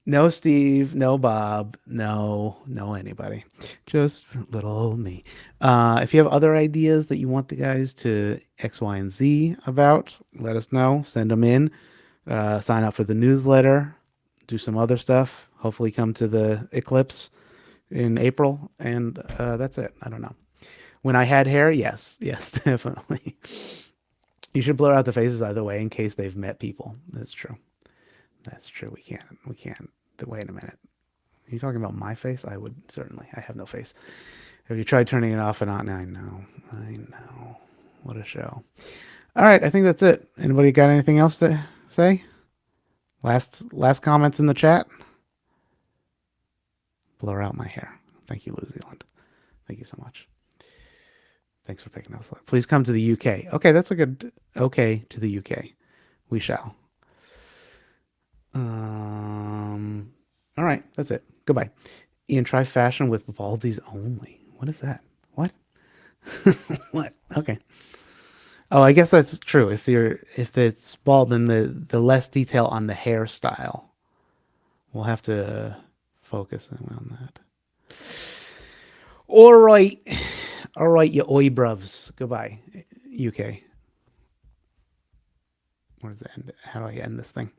No Steve, no Bob, no anybody. Just little old me. If you have other ideas that you want the guys to X, Y, and Z about, let us know. Send them in. Sign up for the newsletter. Do some other stuff. Hopefully come to the eclipse in April. And that's it. I don't know. When I had hair, yes, definitely. You should blur out the faces either way in case they've met people. That's true. We can't. Wait a minute. Are you talking about my face? I would certainly. I have no face. Have you tried turning it off and on? I know. What a show. All right. I think that's it. Anybody got anything else to say? Last comments in the chat? Blur out my hair. Thank you, New Zealand. Thank you so much. Thanks for picking us up. Please come to the UK. Okay, that's a good okay to the UK. We shall. All right, that's it. Goodbye. Ian, try fashion with Valdi's only. What is that? What? What? Okay. Oh, I guess that's true. If it's bald, then the less detail on the hairstyle. We'll have to focus on that. All right, you oi bruvs. Goodbye, UK. Where's the end? How do I end this thing?